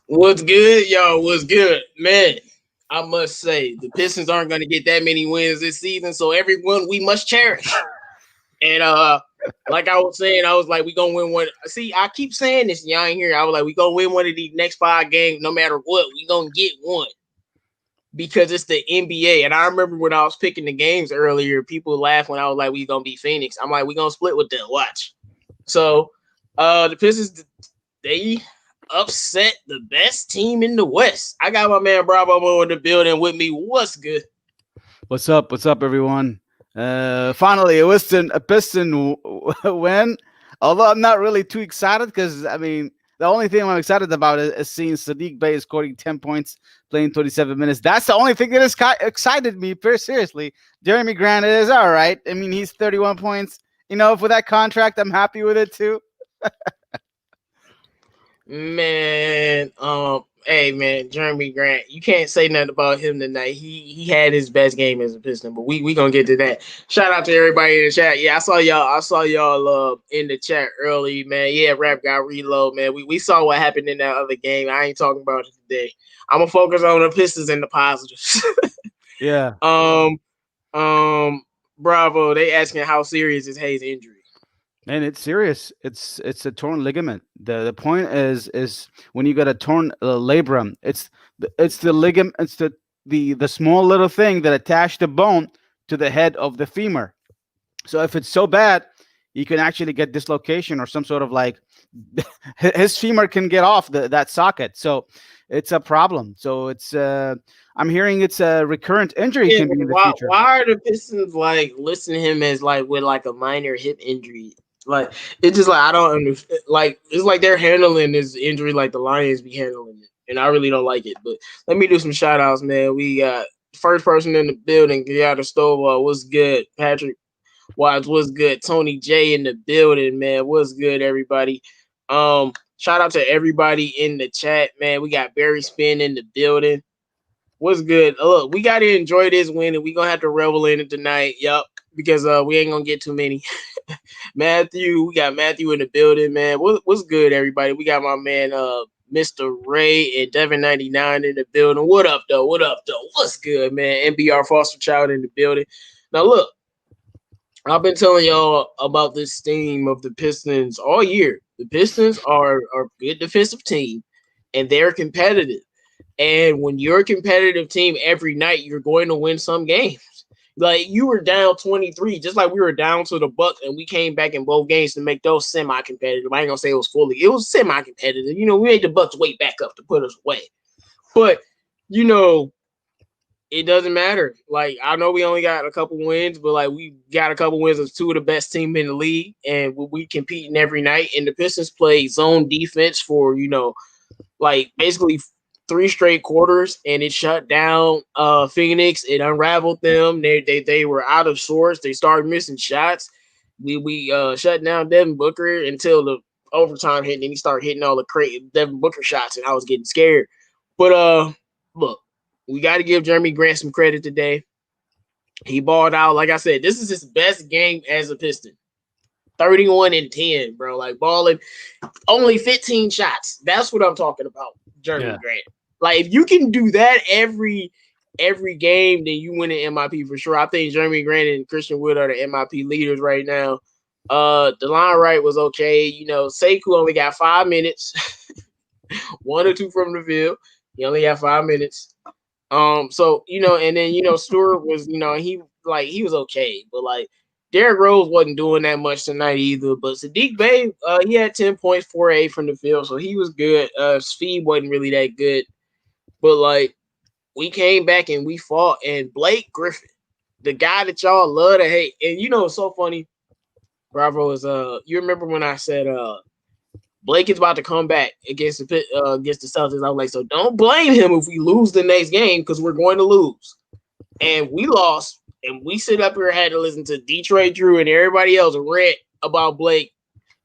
What's good, y'all? What's good, man? I must say the Pistons aren't going to get that many wins this season, so everyone we must cherish. And like I was saying, I was like, we gonna win one. See, I keep saying this, y'all ain't here. I was like, we gonna win one of these next 5 games, no matter what. We gonna get one because it's the NBA. And I remember when I was picking the games earlier, people laughed when I was like, we gonna beat Phoenix. I'm like, we gonna split with them. Watch. So, the Pistons they upset the best team in the West. I got my man Bravo in the building with me. What's good? What's up? What's up, everyone? Finally, a Piston win. Although I'm not really too excited because the only thing I'm excited about is seeing Sadiq Bey scoring 10 points, playing 27 minutes. That's the only thing that has excited me. Seriously, Jeremy Grant is all right. I mean, he's 31 points. For that contract, I'm happy with it too. Man, hey man, Jeremy Grant. You can't say nothing about him tonight. He had his best game as a Piston, but we gonna get to that. Shout out to everybody in the chat. Yeah, I saw y'all in the chat early, man. Yeah, rap got reload, man. We saw what happened in that other game. I ain't talking about it today. I'm gonna focus on the Pistons and the positives. Yeah. um, Bravo. They asking how serious is Hayes' injury. And it's serious. It's a torn ligament. The point is when you got a torn labrum, it's the ligament. It's the small little thing that attached the bone to the head of the femur. So if it's so bad, you can actually get dislocation or some sort of like his femur can get off that socket. So it's a problem. So I'm hearing it's a recurrent injury Yeah, can be in the future. why are the Pistons like listing him as like with like a minor hip injury? Like it's just like I don't understand. Like it's like they're handling this injury like the Lions be handling it, and I really don't like it. But let me do some shout outs, man. We got first person in the building, Giada Stovall. What's good? Patrick Watts, what's good? Tony J in the building, man. What's good, everybody? Shout out to everybody in the chat, man. We got Barry Spin in the building. What's good? Look, we gotta enjoy this win, and we gonna have to revel in it tonight. Yup, because we ain't gonna get too many. Matthew, we got Matthew in the building, man. What's good, everybody? We got my man, Mr. Ray and Devin 99 in the building. What up, though? What up, though? What's good, man? NBR Foster Child in the building. Now, look, I've been telling y'all about this theme of the Pistons all year. The Pistons are a good defensive team, and they're competitive. And when you're a competitive team every night, you're going to win some games. Like you were down 23, just like we were down to the Bucks, and we came back in both games to make those semi-competitive. I ain't gonna say it was semi-competitive. We made the Bucks wait back up to put us away. But you know, it doesn't matter. Like I know we only got a couple wins, but like we got a couple wins of two of the best team in the league, and we competing every night. And the Pistons play zone defense for like basically 3 straight quarters, and it shut down Phoenix. It unraveled them. They were out of sorts. They started missing shots. We shut down Devin Booker until the overtime hit, and then he started hitting all the crazy Devin Booker shots, and I was getting scared. But look, we got to give Jeremy Grant some credit today. He balled out. Like I said, this is his best game as a Piston. 31 and 10, bro. Like balling only 15 shots. That's what I'm talking about, Jeremy Yeah. Grant. Like if you can do that every game, then you win an MIP for sure. I think Jeremy Grant and Christian Wood are the MIP leaders right now. DeLon Wright was okay. Sekou only got 5 minutes, one or two from the field. He only got 5 minutes. So and then Stewart was he was okay, but like Derrick Rose wasn't doing that much tonight either. But Sadiq Bey, he had 10 points, 4-8 from the field, so he was good. Speed wasn't really that good, but like we came back and we fought. And Blake Griffin, the guy that y'all love to hate, and it's so funny. Bravo is you remember when I said Blake is about to come back against the Celtics? I was like, so don't blame him if we lose the next game because we're going to lose. And we lost, and we sit up here and had to listen to Detroit Drew and everybody else rant about Blake.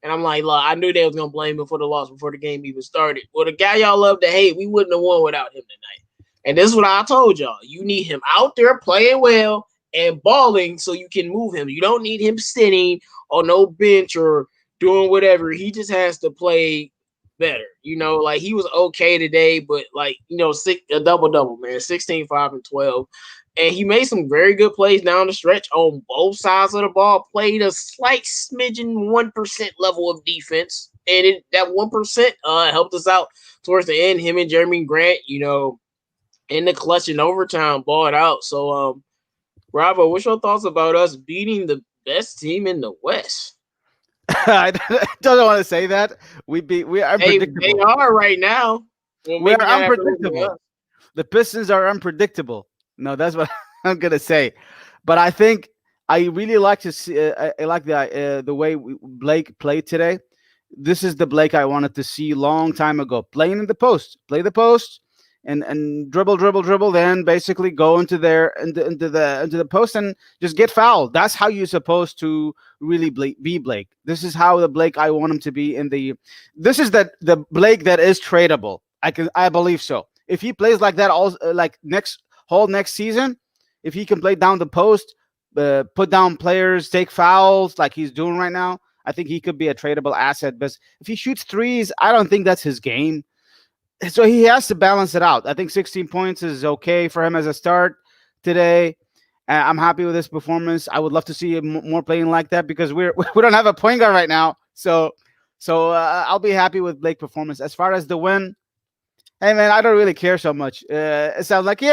And I'm like, look, I knew they was gonna blame him for the loss before the game even started. Well, the guy y'all love to hate, we wouldn't have won without him tonight. And this is what I told y'all. You need him out there playing well and balling so you can move him. You don't need him sitting on no bench or doing whatever. He just has to play better. Like he was okay today, but like a double double, man, 16, 5, and 12. And he made some very good plays down the stretch on both sides of the ball. Played a slight smidgen 1% level of defense, and that 1% helped us out towards the end. Him and Jeremy Grant, in the clutch and overtime, balled out. So, Bravo, what's your thoughts about us beating the best team in the West? I don't want to say that. We are They unpredictable. are right now. Well, We maybe are not after losing to unpredictable. us. The Pistons are unpredictable. No, that's what I'm gonna say. But I think I really like to see. I like the way Blake played today. This is the Blake I wanted to see long time ago. Playing in the post, play the post, and dribble, dribble, dribble. Then basically go into the post and just get fouled. That's how you're supposed to really be Blake. This is how the Blake I want him to be in the. This is the Blake that is tradable. I believe so. If he plays like that all like next season, if he can play down the post, put down players, take fouls like he's doing right now, I think he could be a tradable asset. But if he shoots threes, I don't think that's his game. So he has to balance it out. I think 16 points is okay for him as a start today. I'm happy with his performance. I would love to see him more playing like that because we don't have a point guard right now. So I'll be happy with Blake's performance. As far as the win, hey man, I don't really care so much. It sounds like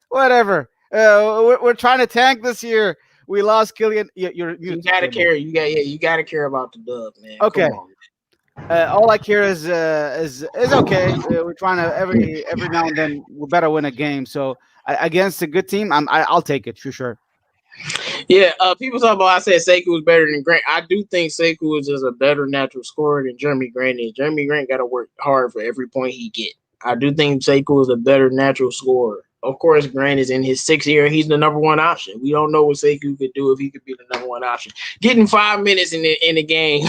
whatever. We're trying to tank this year. We lost Killian. You're mute. You gotta Table. care. You gotta care about the dub, man. Come Okay. on. All I care is okay. We're trying to every now and then we better win a game. So against a good team, I'll take it for sure. Yeah, people talk about I said Sekou was better than Grant. I do think Sekou is just a better natural scorer than Jeremy Grant is. Jeremy Grant got to work hard for every point he get. I do think Sekou is a better natural scorer. Of course, Grant is in his sixth year. He's the number one option. We don't know what Sekou could do if he could be the number one option. Getting 5 minutes in the game,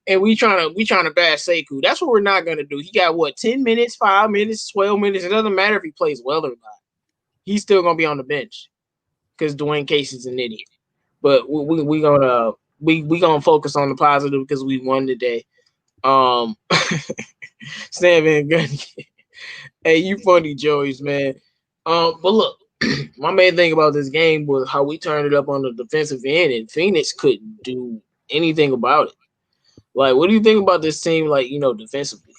and we trying to bash Sekou. That's what we're not gonna do. He got what 10 minutes, 5 minutes, 12 minutes. It doesn't matter if he plays well or not. He's still gonna be on the bench because Dwayne Casey's an idiot. But we gonna focus on the positive because we won today. Um, Stan Van Gundy. Hey, you funny, Joey's man. But look, my main thing about this game was how we turned it up on the defensive end, and Phoenix couldn't do anything about it. Like, what do you think about this team? Like, defensively.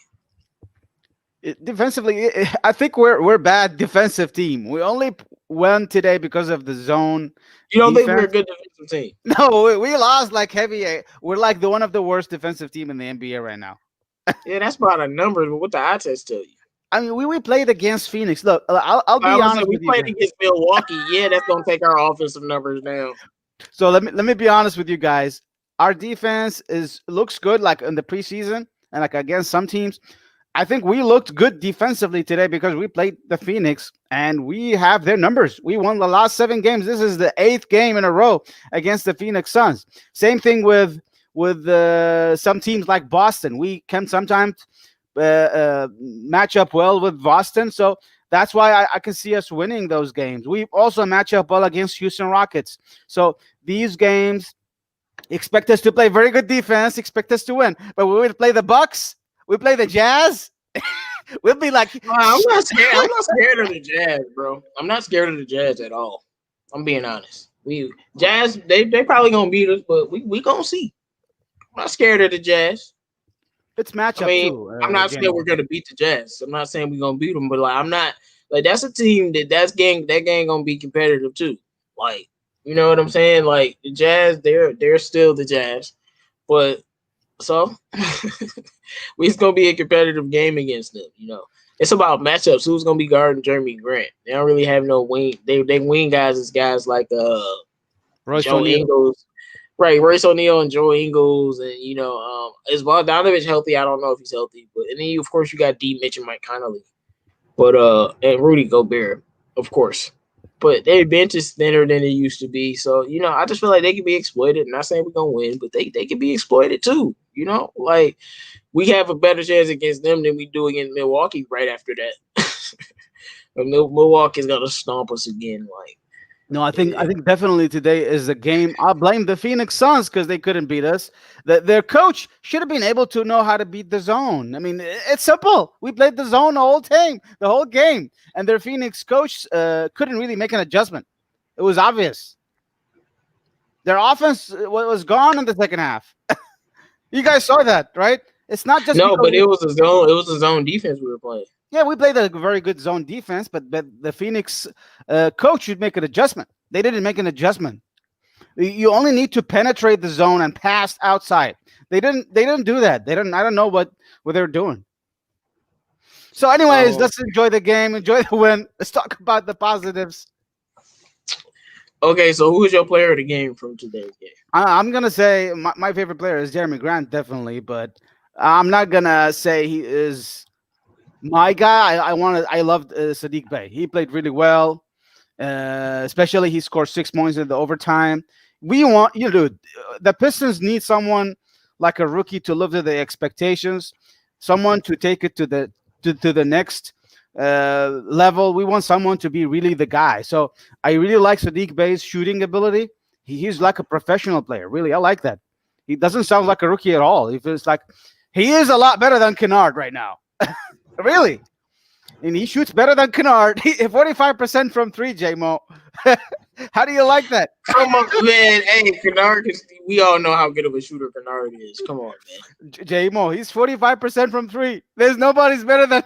Defensively, I think we're bad defensive team. We only won today because of the zone You don't think we're a defense. good defensive team? No, we lost like heavy. We're like the one of the worst defensive team in the NBA right now. Yeah, that's by the numbers, but what the eye test tell you? I mean, we played against Phoenix. Look, I'll I be was say honest we with you played guys. against Milwaukee. Yeah, that's gonna take our offensive numbers down. So let me be honest with you guys. Our defense looks good, like in the preseason and like against some teams. I think we looked good defensively today because we played the Phoenix and we have their numbers. We won the last 7 games. This is the 8th game in a row against the Phoenix Suns. Same thing with some teams like Boston. We can sometimes match up well with Boston. So that's why I can see us winning those games. We also match up well against Houston Rockets. So these games expect us to play very good defense, expect us to win. But when we play the Bucks, we play the Jazz, we'll be like, I'm not scared. I'm not scared of the Jazz, bro. I'm not scared of the Jazz at all. I'm being honest. We Jazz, they probably gonna beat us, but we gonna see. I'm not scared of the Jazz. it's I matchup mean, too, I'm not saying James. we're gonna beat the Jazz. I'm not saying we're gonna beat them, but like I'm not like that's a team that gang gonna be competitive too. Like, you know what I'm saying? Like the Jazz, they're still the Jazz, but so it's gonna be a competitive game against them. It's about matchups. Who's gonna be guarding Jeremy Grant? They don't really have no wing. They wing guys as guys like Royce Joe O'Neal. Ingles, right? Royce O'Neal and Joe Ingles, and is Bogdanovich healthy? I don't know if he's healthy, but and then of course you got D Mitch and Mike Conley, but and Rudy Gobert, of course. But their bench is thinner than it used to be, so I just feel like they can be exploited. I'm not saying we're gonna win, but they can be exploited too. Like we have a better chance against them than we do against Milwaukee right after that. But Milwaukee's gonna stomp us again. Like No, I Yeah. think definitely today is the game. I'll blame the Phoenix Suns because they couldn't beat us. Their coach should have been able to know how to beat the zone. I mean, it's simple. We played the zone the whole game, and their Phoenix coach couldn't really make an adjustment. It was obvious. Their offense was gone in the second half. You guys saw that, right? It's not just No, because but it was a zone. It was a zone defense we were playing. yeah, we played a very good zone defense, but the Phoenix coach should make an adjustment. They didn't make an adjustment. You only need to penetrate the zone and pass outside. They didn't do that. They didn't. I don't know what they were doing. So, anyways, Um. let's enjoy the game. Enjoy the win. Let's talk about the positives. Okay, so who is your player of the game from today's game? I'm gonna say my favorite player is Jeremy Grant, definitely, but I'm not gonna say he is my guy. I loved Sadiq Bey. He played really well. Especially he scored 6 points in the overtime. We want you know the Pistons need someone like a rookie to live to the expectations, someone to take it to the next level. We want someone to be really the guy. So I really like Sadiq Bey's shooting ability. He's like a professional player. Really, I like that. He doesn't sound like a rookie at all. He feels like he is a lot better than Kennard right now. Really, and he shoots better than Kennard. 45% from three, JMO. How do you like that? Come on, man. Hey, Kennard, we all know how good of a shooter Kennard is. Come on, man. JMO, he's 45% from three. There's nobody's better than.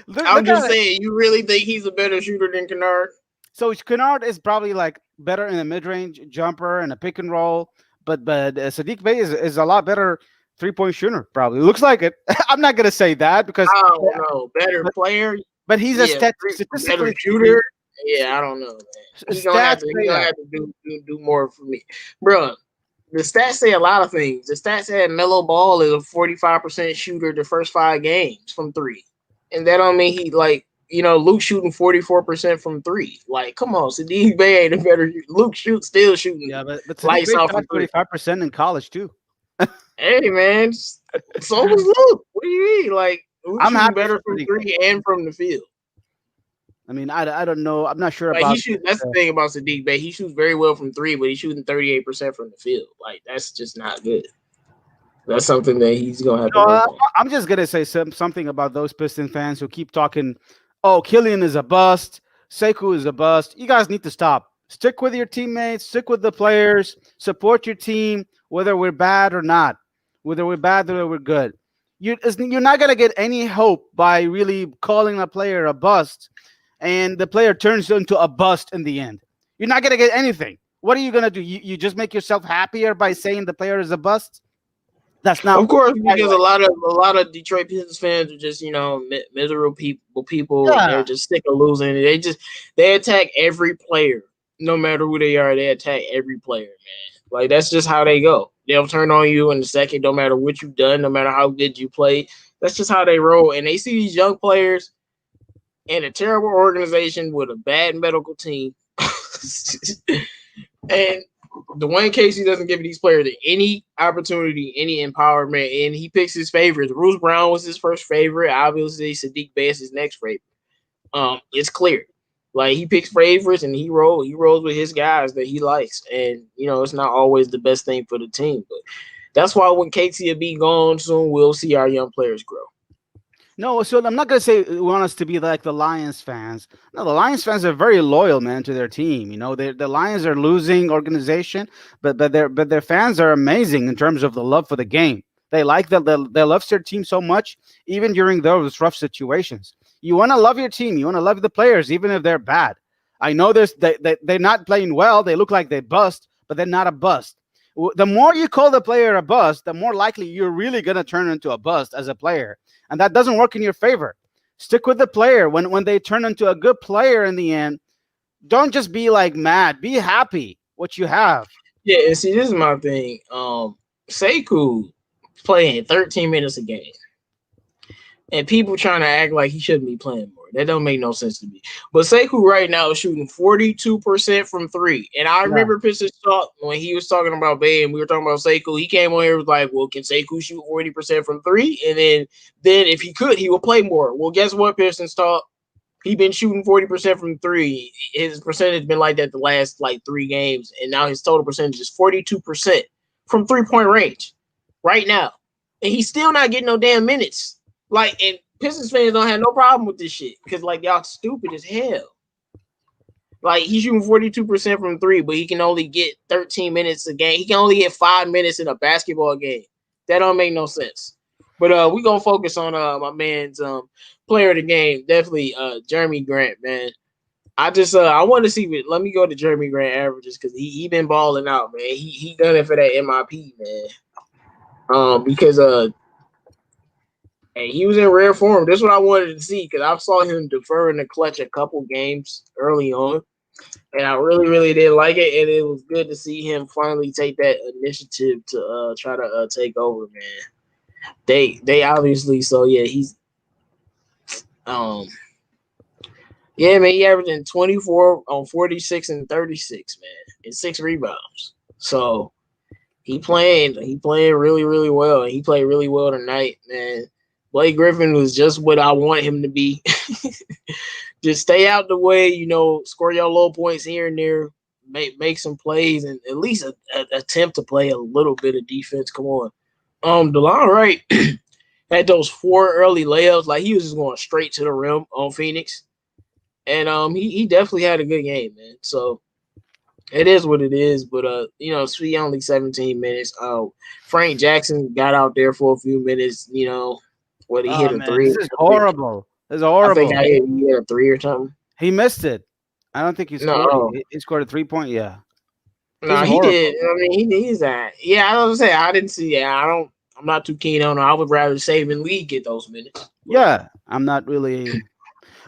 I'm Look just at it. saying, you really think he's a better shooter than Kennard? So Kennard is probably like better in a mid-range jumper and a pick and roll, but Sadiq Bey is a lot better 3-point shooter. Probably looks like it. I'm not gonna say that because, I don't know. Better but, player? but he's a Yeah. Better statistically speaking, shooter? Yeah, I don't know, man. stats He say gonna that. have to do more for me, bro. The stats say a lot of things. The stats said Melo Ball is a 45% shooter the first 5 games from three, and that don't mean he like Luke shooting 44% from three. Like, come on, Sadiq Bey ain't a better. Luke still shooting Yeah, but Sadiq lights Bey off shot from three. 45% in college too. Hey man, so was Luke. What do you mean? Like Luke I'm shooting happy better for from Sadiq Bey. three and from the field. I mean, I don't know. I'm not sure Like he about. shoot. That's the thing about Sadiq Bey. He shoots very well from three, but he's shooting 38% from the field. Like that's just not good. That's something that he's gonna have to No, work on. I'm just gonna say something about those Piston fans who keep talking. Oh, Killian is a bust. Sekou is a bust. You guys need to stop. Stick with your teammates. Stick with the players. Support your team, whether we're bad or not. Whether we're bad or we're good. You're not gonna get any hope by really calling a player a bust, and the player turns into a bust in the end. You're not gonna get anything. What are you gonna do? You just make yourself happier by saying the player is a bust? That's not Of course, the right because way. a lot of Detroit Pistons fans are just miserable people. Yeah. They're just sick of losing. They attack every player, no matter who they are. They attack every player, man. Like that's just how they go. They'll turn on you in a second, no matter what you've done, no matter how good you play. That's just how they roll. And they see these young players in a terrible organization with a bad medical team, and Dwayne Casey doesn't give these players any opportunity, any empowerment, and he picks his favorites. Bruce Brown was his first favorite. Obviously, Sadiq Bey is his next favorite. It's clear. Like he picks favorites and he rolls with his guys that he likes. And it's not always the best thing for the team. But that's why when Casey will be gone soon, we'll see our young players grow. No, so I'm not gonna say we want us to be like the Lions fans. No, the Lions fans are very loyal, man, to their team. The Lions are losing organization, but their fans are amazing in terms of the love for the game. They like they love their team so much, even during those rough situations. You want to love your team. You want to love the players, even if they're bad. I know they're not playing well. They look like they bust, but they're not a bust. The more you call the player a bust, the more likely you're really gonna turn into a bust as a player, and that doesn't work in your favor. Stick with the player when they turn into a good player in the end. Don't just be like mad. Be happy what you have. Yeah, and see, this is my thing. Sekou playing 13 minutes a game. And people trying to act like he shouldn't be playing more. That don't make no sense to me. But Sekou right now is shooting 42% from three. And I Yeah. remember Pistons talk when he was talking about Bay and we were talking about Sekou. He came on here and was like, well, can Sekou shoot 40% from three? And then if he could, he would play more. Well, guess what, Pistons talk? He been shooting 40% from three. His percentage been like that the last like 3 games, and now his total percentage is 42% from 3 point range right now, and he's still not getting no damn minutes. Like, and Pistons fans don't have no problem with this shit because like y'all stupid as hell. Like he's shooting 42% from three, but he can only get 13 minutes a game. He can only get 5 minutes in a basketball game. That don't make no sense. But we gonna focus on my man's player of the game. Definitely Jeremy Grant, man. I just I want to see what let me go to Jeremy Grant averages because he been balling out, man. He done it for that MIP, man. Because hey, he was in rare form. That's what I wanted to see because I saw him defer in the clutch a couple games early on, and I really, really didn't like it. And it was good to see him finally take that initiative to try to take over, man. They obviously so yeah he's um yeah man he averaging 24 on 46 and 36 man and 6 rebounds. So he playing really, really well, and he played really well tonight, man. Blake Griffin was just what I want him to be. Just stay out the way, score your low points here and there, make some plays, and at least attempt to play a little bit of defense. Come on, DeLon Wright had those 4 early layups, like he was just going straight to the rim on Phoenix, and he definitely had a good game, man. So it is what it is, but Sweet only 17 minutes. Frank Jackson got out there for a few minutes. What he hit Oh a man, three. this is horrible. This is I think horrible. he hit a three or something. He missed it. I don't think he scored. No, He scored a 3 point. Yeah, this no, is he horrible. did. I mean, he's that. Yeah, I was say I didn't see. Yeah, I don't. I'm not too keen on. It. I would rather Saban Lee get those minutes. But Yeah, I'm not really.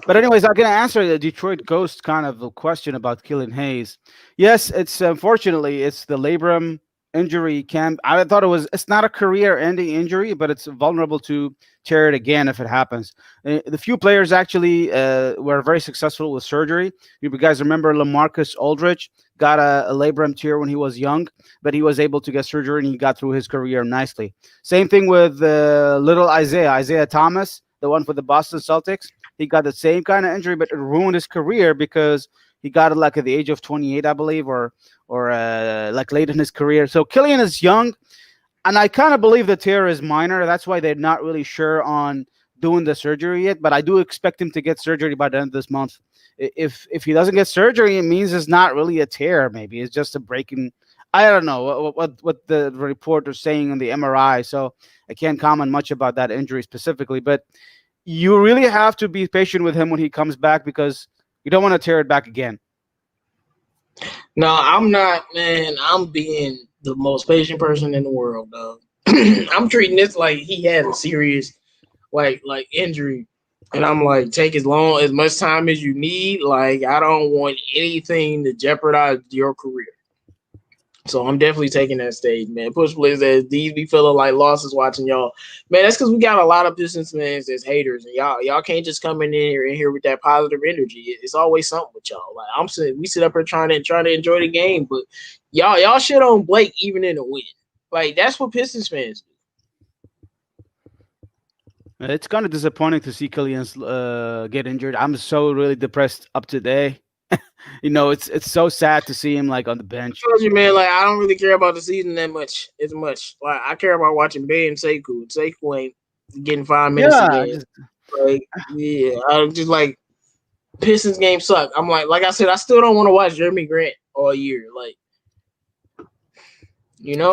But anyways, I'm gonna answer the Detroit Ghost kind of a question about Killian Hayes. Yes, it's unfortunately it's the labrum injury. Camp. I thought it's not a career-ending injury, but it's vulnerable to tear it again if it happens. The few players actually were very successful with surgery. You guys remember Lamarcus Aldridge got a labrum tear when he was young, but he was able to get surgery and he got through his career nicely. Same thing with little Isaiah Thomas, the one for the Boston Celtics. He got the same kind of injury, but it ruined his career because he got it like at the age of 28, I believe, or like late in his career. So Killian is young, and I kind of believe the tear is minor. That's why they're not really sure on doing the surgery yet. But I do expect him to get surgery by the end of this month. If he doesn't get surgery, it means it's not really a tear. Maybe it's just a breaking. I don't know what the report is saying on the MRI. So I can't comment much about that injury specifically, but you really have to be patient with him when he comes back because you don't want to tear it back again. no, I'm not, man. I'm being the most patient person in the world, though. I'm treating this like he had a serious like injury, and I'm like, take as much time as you need. Like, I don't want anything to jeopardize your career. So I'm definitely taking that stage, man. Push Blizz says these be feeling like losses watching y'all. Man, that's because we got a lot of Pistons fans that's haters, and y'all can't just come in here with that positive energy. It's always something with y'all. Like we sit up here trying to enjoy the game, but y'all shit on Blake even in the win. Like that's what Pistons fans do. It's kind of disappointing to see Killian's get injured. I'm so really depressed up today. It's so sad to see him like on the bench. I told you, man. Like I don't really care about the season that much as much. Like I care about watching Bay and Sekou. Sekou ain't getting 5 minutes a Yeah, game. Like yeah, I'm just like Pistons game suck. I'm like I said, I still don't want to watch Jeremy Grant all year. Like,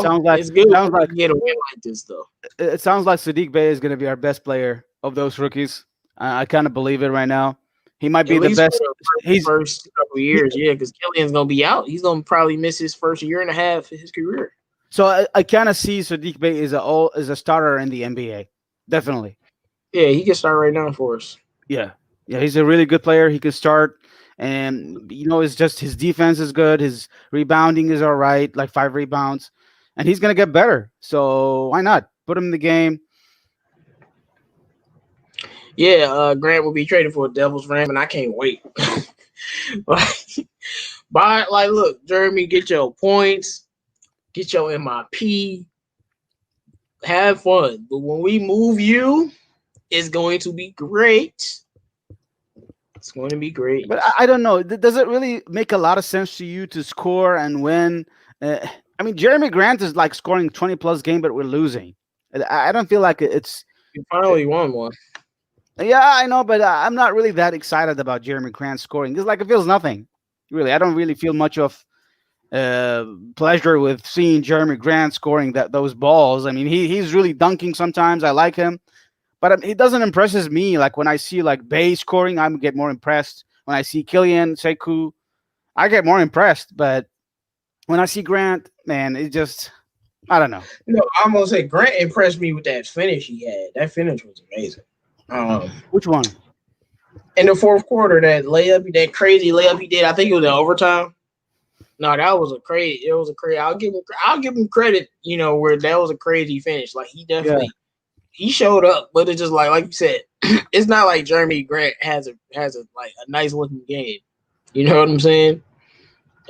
sounds like it's good sounds when like you get a win like this, though. it sounds like Sadiq Bey is going to be our best player of those rookies. I kind of believe it right now. He might At be the least for best. the He's first couple he, years, yeah, because Killian's gonna be out. He's gonna probably miss his first year and a half of his career. so I kind of see Sadiq Bey is a starter in the NBA. Definitely. Yeah, he can start right now for us. Yeah. Yeah, he's a really good player. He can start, and it's just his defense is good. His rebounding is all right, like 5 rebounds, and he's gonna get better. So why not put him in the game? Yeah, Grant will be traded for a Devils Ram, and I can't wait. like, look, Jeremy, get your points, get your MIP, have fun. But when we move you, it's going to be great. It's going to be great. But I don't know. Does it really make a lot of sense to you to score and win? I mean, Jeremy Grant is like scoring 20 plus game, but we're losing. I don't feel like it's. You It, finally won one. yeah, I know, but I'm not really that excited about Jeremy Grant scoring. It's like it feels nothing. Really, I don't really feel much of uh, pleasure with seeing Jeremy Grant scoring those balls. I mean, he's really dunking sometimes. I like him, but he doesn't impresses me. Like when I see like Bay scoring, I get more impressed. When I see Killian Sekou, I get more impressed. But when I see Grant, man, it just I don't know. No, I'm gonna say Grant impressed me with that finish he had. That finish was amazing. Um, Which one? in the fourth quarter, that crazy layup he did. I think it was in overtime. No, that was a crazy. It was a crazy. I'll give him credit. Where that was a crazy finish. Like Yeah, he showed up, but it's just like you said, it's not like Jeremy Grant has a like a nice looking game. You know what I'm saying?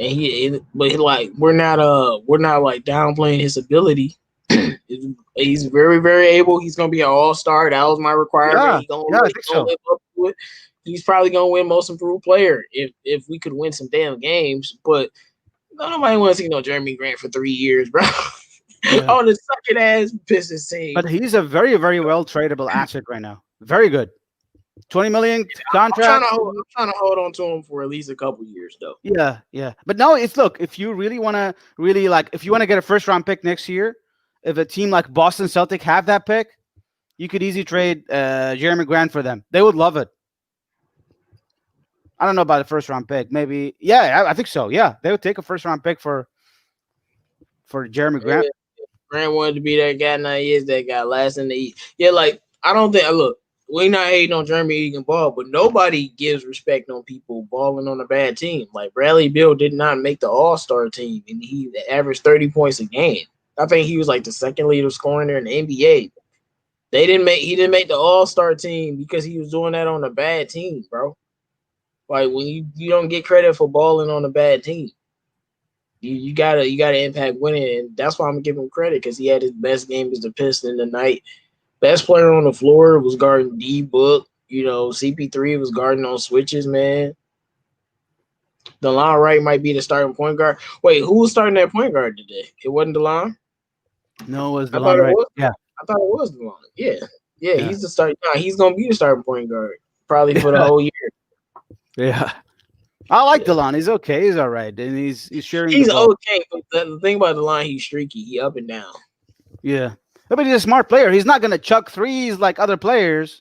And but we're not like downplaying his ability. He's very very able. He's gonna be an all star. That was my requirement. yeah, yeah. I think Gonna so. live up to it. He's probably gonna win most improved player if we could win some damn games. But nobody wants to see no Jeremy Grant for 3 years, bro. Yeah, On the second ass Pistons team. but he's a very very well tradable asset right now. Very good. 20 million contract. I'm trying to hold on to him for at least a couple years though. Yeah, yeah. But no, it's look, if you really want to really like if you want to get a first round pick next year, if a team like Boston Celtic have that pick, you could easily trade Jeremy Grant for them. They would love it. I don't know about the first round pick. Maybe yeah, I think so. Yeah. They would take a first round pick for Jeremy Yeah, Grant. Grant wanted to be that guy. Now he is that guy. Last in the East. Yeah, like I don't think. Look, we not hating on Jeremy Egan ball, but nobody gives respect on people balling on a bad team. Like Bradley Beal did not make the All Star team, and he averaged 30 points a game. I think he was like the second leader scoring there in the NBA. He didn't make the All Star team because he was doing that on a bad team, bro. Like when you don't get credit for balling on a bad team. You gotta impact winning, and that's why I'm gonna give him credit because he had his best game as the Piston tonight. Best player on the floor was guarding D Book. CP3 was guarding on switches, man. DeLon Wright might be the starting point guard. Wait, who was starting that point guard today? It wasn't DeLon? No, it was I the thought long it right. was. Yeah, I thought it was DeLon. Yeah. Yeah, yeah, he's the start. Nah, he's gonna be the starting point guard probably for the yeah, whole year. yeah. I like Yeah. Delon. He's okay. He's all right, and he's sharing the He's ball. okay, but the thing about DeLon, he's streaky. He up and down. Yeah, but he's a smart player. He's not gonna chuck threes like other players.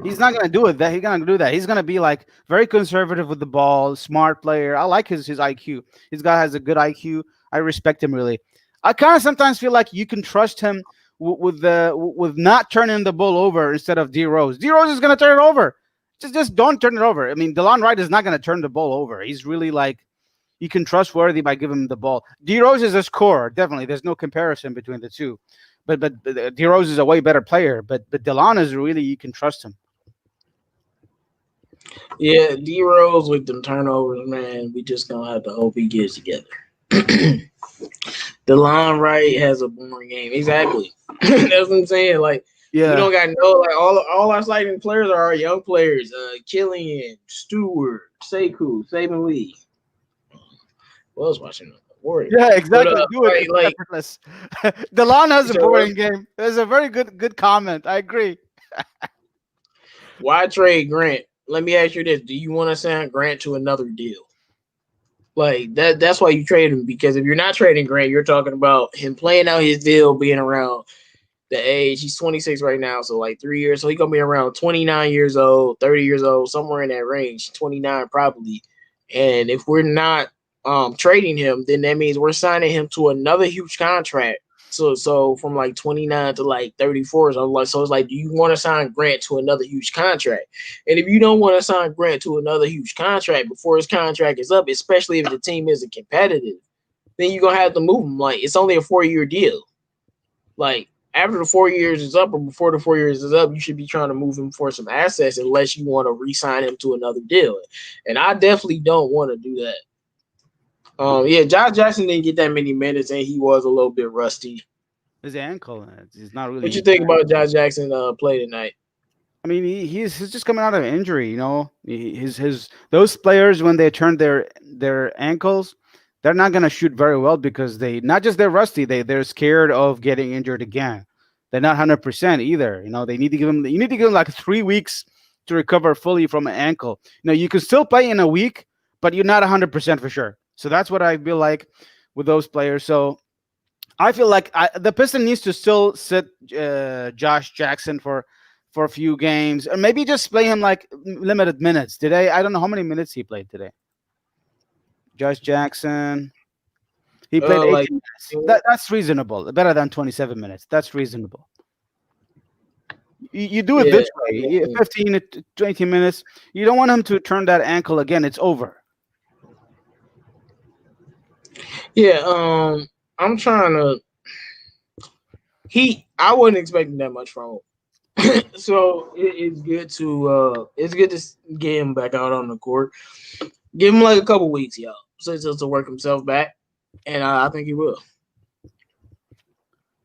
He's not gonna do it. That he's gonna do that. He's gonna be like very conservative with the ball, smart player. I like his IQ. This guy has a good IQ. I respect him really. I kind of sometimes feel like you can trust him with not turning the ball over instead of D Rose. D Rose is gonna turn it over. Just don't turn it over. I mean, DeLon Wright is not gonna turn the ball over. He's really like you can trustworthy by giving him the ball. D Rose is a scorer, definitely. There's no comparison between the two. But D Rose is a way better player. But DeLon is really you can trust him. Yeah, D Rose with them turnovers, man. We just gonna have to hope he gets together. DeLon Wright has a boring game. Exactly. That's what I'm saying. Like we Yeah. don't got no like all our sighting players are our young players. Killian, Stewart, Sekou, Saban Lee. Who else watching the Warriors? Yeah, But exactly. Do it. It's like effortless. DeLon has a so boring game. It's a very good comment. I agree. why trade Grant? Let me ask you this: do you want to sign Grant to another deal? Like that's why you trade him, because if you're not trading Grant, you're talking about him playing out his deal, being around the age. He's 26 right now, so like 3 years. So he's gonna be around 29 years old, 30 years old, somewhere in that range, 29 probably. And if we're not trading him, then that means we're signing him to another huge contract. So from like 29 to like 34. So it's like, do you want to sign Grant to another huge contract? And if you don't want to sign Grant to another huge contract before his contract is up, especially if the team isn't competitive, then you're gonna have to move him. Like it's only a 4 year deal. Like after the 4 years is up or before the 4 years is up, you should be trying to move him for some assets unless you want to re-sign him to another deal. And I definitely don't want to do that. Yeah, Josh Jackson didn't get that many minutes, and he was a little bit rusty. His ankle. It's not What you really. think about Josh Jackson play tonight? I mean, he's just coming out of injury. His those players when they turn their ankles, they're not gonna shoot very well because they not just they're rusty. They're scared of getting injured again. They're not 100% either. They need to give them. You need to give them like 3 weeks to recover fully from an ankle. You can still play in a week, but you're not 100% for sure. So that's what I feel like with those players. So I feel like the Piston needs to still sit Josh Jackson for a few games, or maybe just play him like limited minutes. Today, I don't know how many minutes he played today. Josh Jackson, he played Like 18 minutes. That's reasonable. Better than 27 minutes. That's reasonable. You do it yeah, this way, 15 to 20 minutes. You don't want him to turn that ankle again. It's over. yeah. I'm trying to. I wasn't expecting that much from him. So it's good to get him back out on the court. Give him like a couple weeks, y'all, so just to work himself back, and I think he will.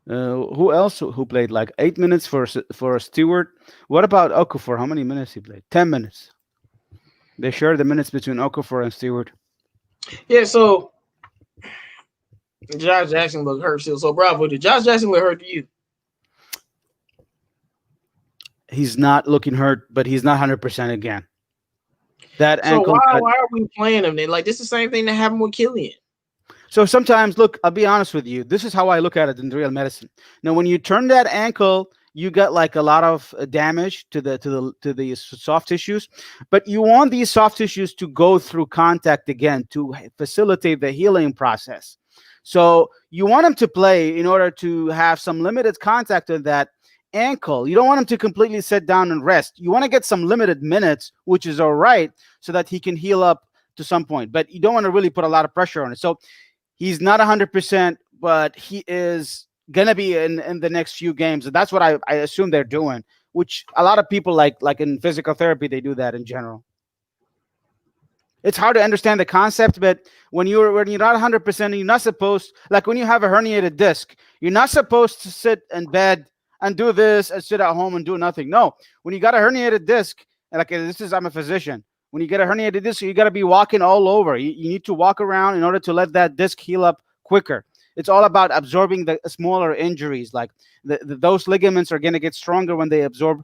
Who else who played like 8 minutes for Stewart? What about Okafor? How many minutes he played? 10 minutes. They share the minutes between Okafor and Stewart. Yeah, so Josh Jackson looked hurt still. So bravo, did Josh Jackson look hurt to you? He's not looking hurt, but he's not 100% again. That So ankle. why are we playing him then? Like this is the same thing that happened with Killian. So sometimes, look, I'll be honest with you. This is how I look at it in real medicine. Now, when you turn that ankle, you get like a lot of damage to the soft tissues, but you want these soft tissues to go through contact again to facilitate the healing process. So you want them to play in order to have some limited contact on that ankle. You don't want him to completely sit down and rest. You want to get some limited minutes, which is all right, so that he can heal up to some point. But you don't want to really put a lot of pressure on it. So he's not 100%, but he is gonna be in the next few games. And that's what I assume they're doing. Which a lot of people like in physical therapy, they do that in general. It's hard to understand the concept, but when you're not 100%, you're not supposed, like when you have a herniated disc, you're not supposed to sit in bed and do this and sit at home and do nothing. No, when you got a herniated disc, and like this is, I'm a physician. When you get a herniated disc, you got to be walking all over. You need to walk around in order to let that disc heal up quicker. It's all about absorbing the smaller injuries. Like those ligaments are going to get stronger when they absorb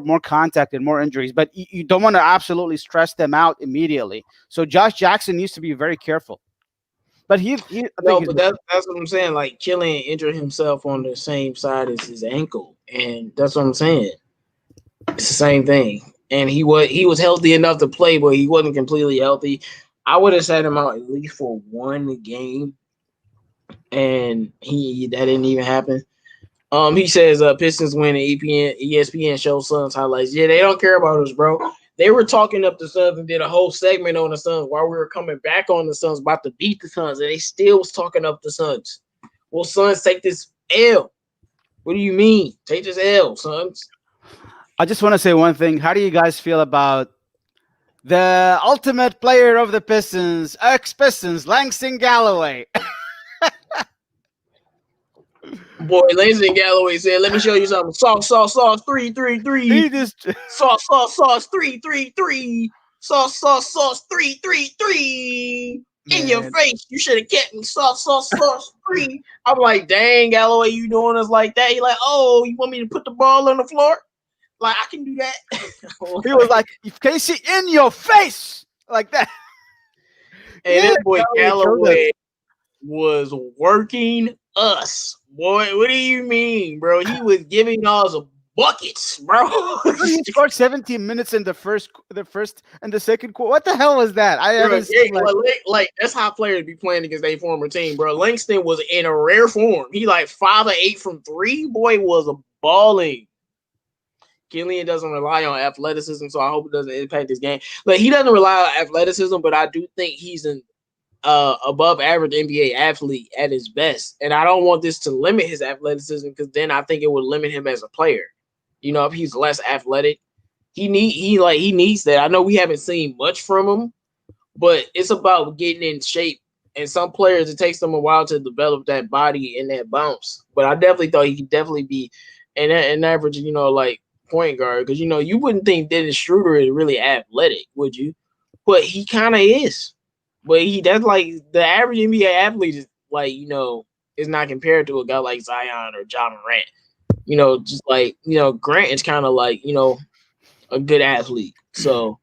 more contact and more injuries. But you don't want to absolutely stress them out immediately. So Josh Jackson needs to be very careful. But I think But that's what I'm saying. Like Killian injured himself on the same side as his ankle, and that's what I'm saying. It's the same thing. And he was healthy enough to play, but he wasn't completely healthy. I would have sat him out at least for one game, and that didn't even happen. He says Pistons win and ESPN shows Suns highlights. Yeah, they don't care about us, bro. They were talking up the Suns and did a whole segment on the Suns while we were coming back on the Suns, about to beat the Suns, and they still was talking up the Suns. Well, Suns, take this L. What do you mean? Take this L, Suns. I just want to say one thing. How do you guys feel about the ultimate player of the Pistons, ex-Pistons, Langston Galloway? Boy, Langston Galloway said, "Let me show you something. Sauce, 3-3-3. He just Sauce, 3-3-3. Sauce, 3-3-3. In your man. face. You should have kept me. Sauce, 3. I'm like, dang, Galloway, you doing us like that? He like, oh, you want me to put the ball on the floor? Like, I can do that. He was like, Casey, in your face, like that. And Yeah, that boy Galloway Galloway was working us. Boy, what do you mean, bro? He was giving us buckets, bro. he scored 17 minutes in the first and the second quarter. What the hell was that? I Bro, haven't seen like that's how players be playing against their former team, bro. Langston was in a rare form. He like 5 or 8 from 3. Boy was balling. Killian doesn't rely on athleticism, so I hope it doesn't impact his game. Like he doesn't rely on athleticism, but I do think he's an above average NBA athlete at his best. And I don't want this to limit his athleticism because then I think it would limit him as a player. You know, if he's less athletic, he needs that. I know we haven't seen much from him, but it's about getting in shape. And some players, it takes them a while to develop that body and that bounce. But I definitely thought he could definitely be an average, you know, like point guard because you wouldn't think Dennis Schroeder is really athletic, would you? But he kind of is. But that's like the average NBA athlete is like is not compared to a guy like Zion or John Morant. Just like Grant is kind of like a good athlete. So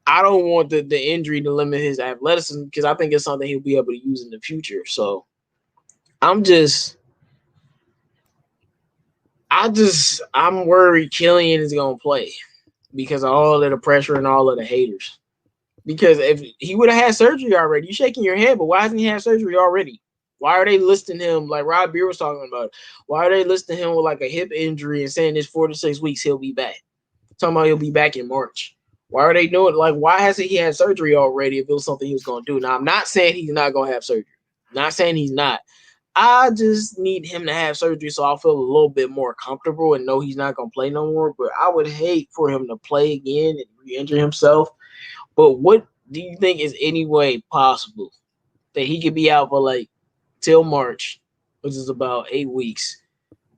I don't want the injury to limit his athleticism because I think it's something he'll be able to use in the future. So I'm worried Killian is gonna play because of all of the pressure and all of the haters. Because if he would have had surgery already, you're shaking your head, but why hasn't he had surgery already? Why are they listing him like Rob Beer was talking about? Why are they listing him with like a hip injury and saying this 4 to 6 weeks he'll be back? Talking about he'll be back in March. Why are they doing like why hasn't he had surgery already if it was something he was gonna do? Now I'm not saying he's not gonna have surgery. I'm not saying he's not. I just need him to have surgery so I'll feel a little bit more comfortable and know he's not gonna play no more. But I would hate for him to play again and re-injure himself. But what do you think is any way possible that he could be out for like till March, which is about 8 weeks,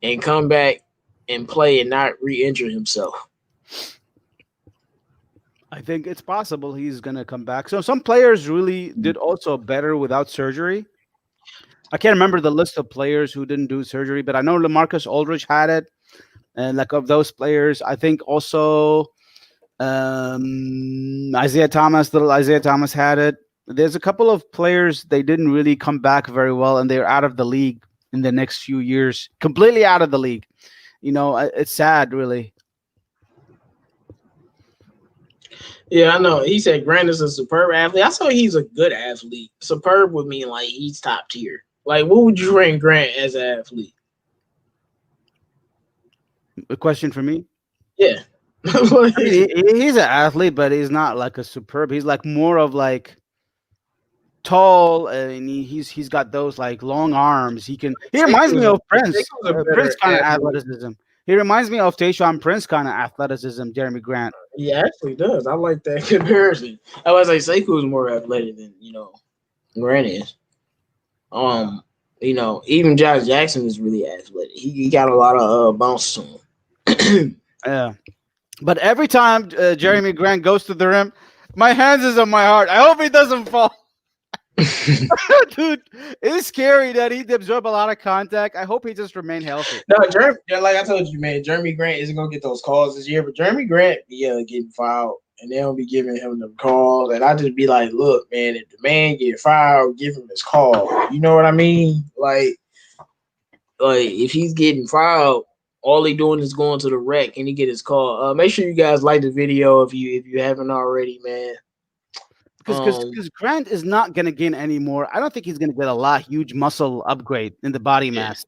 and come back and play and not re-injure himself? I think it's possible he's gonna come back. So some players really did also better without surgery. I can't remember the list of players who didn't do surgery, but I know LaMarcus Aldridge had it, and like of those players, I think also little Isaiah Thomas had it. There's a couple of players they didn't really come back very well, and they're out of the league in the next few years, completely out of the league. It's sad, really. Yeah, I know. He said Grant is a superb athlete. I saw he's a good athlete. Superb would mean like he's top tier. Like, what would you rank Grant as an athlete? A question for me. Yeah. I mean, he's an athlete, but he's not like a superb. He's like more of like tall, and he's got those like long arms. He reminds me of Prince. Prince kind of athleticism. He reminds me of Tayshaun Prince kind of athleticism. Jeremy Grant. He actually does. I like that comparison. I was like Sekou is more athletic than Grant is. Even Josh Jackson is really athletic. He got a lot of bounce to him. Yeah. But every time Jeremy Grant goes to the rim, my hands is on my heart. I hope he doesn't fall. Dude, it's scary that he absorbed a lot of contact. I hope he just remained healthy. No, like I told you, man, Jeremy Grant isn't gonna get those calls this year, but Jeremy Grant be getting fouled, and they don't be giving him the calls. And I just be like, look, man, if the man get fouled, give him his call. You know what I mean? Like if he's getting fouled, all he doing is going to the rec and he get his call. Make sure you guys like the video if you haven't already, man. Because Grant is not going to gain any more. I don't think he's going to get a huge muscle upgrade in the body mass.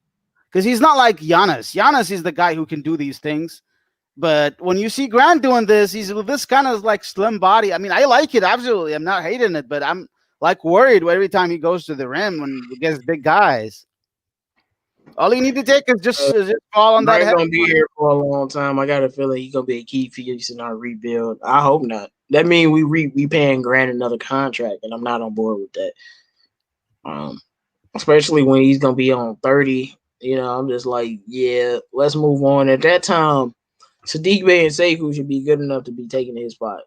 Because he's not like Giannis. Giannis is the guy who can do these things. But when you see Grant doing this, he's with this kind of like slim body. I mean, I like it, absolutely. I'm not hating it, but I'm like worried every time he goes to the rim when he gets big guys. All you need to take is just fall on that. He's gonna be here for a long time. I got a feeling he's gonna be a key piece in our rebuild. I hope not. That means we paying Grant another contract, and I'm not on board with that. Especially when he's gonna be on 30. I'm just like, yeah, let's move on. At that time, Sadiq Bey and Sekou should be good enough to be taking his spot.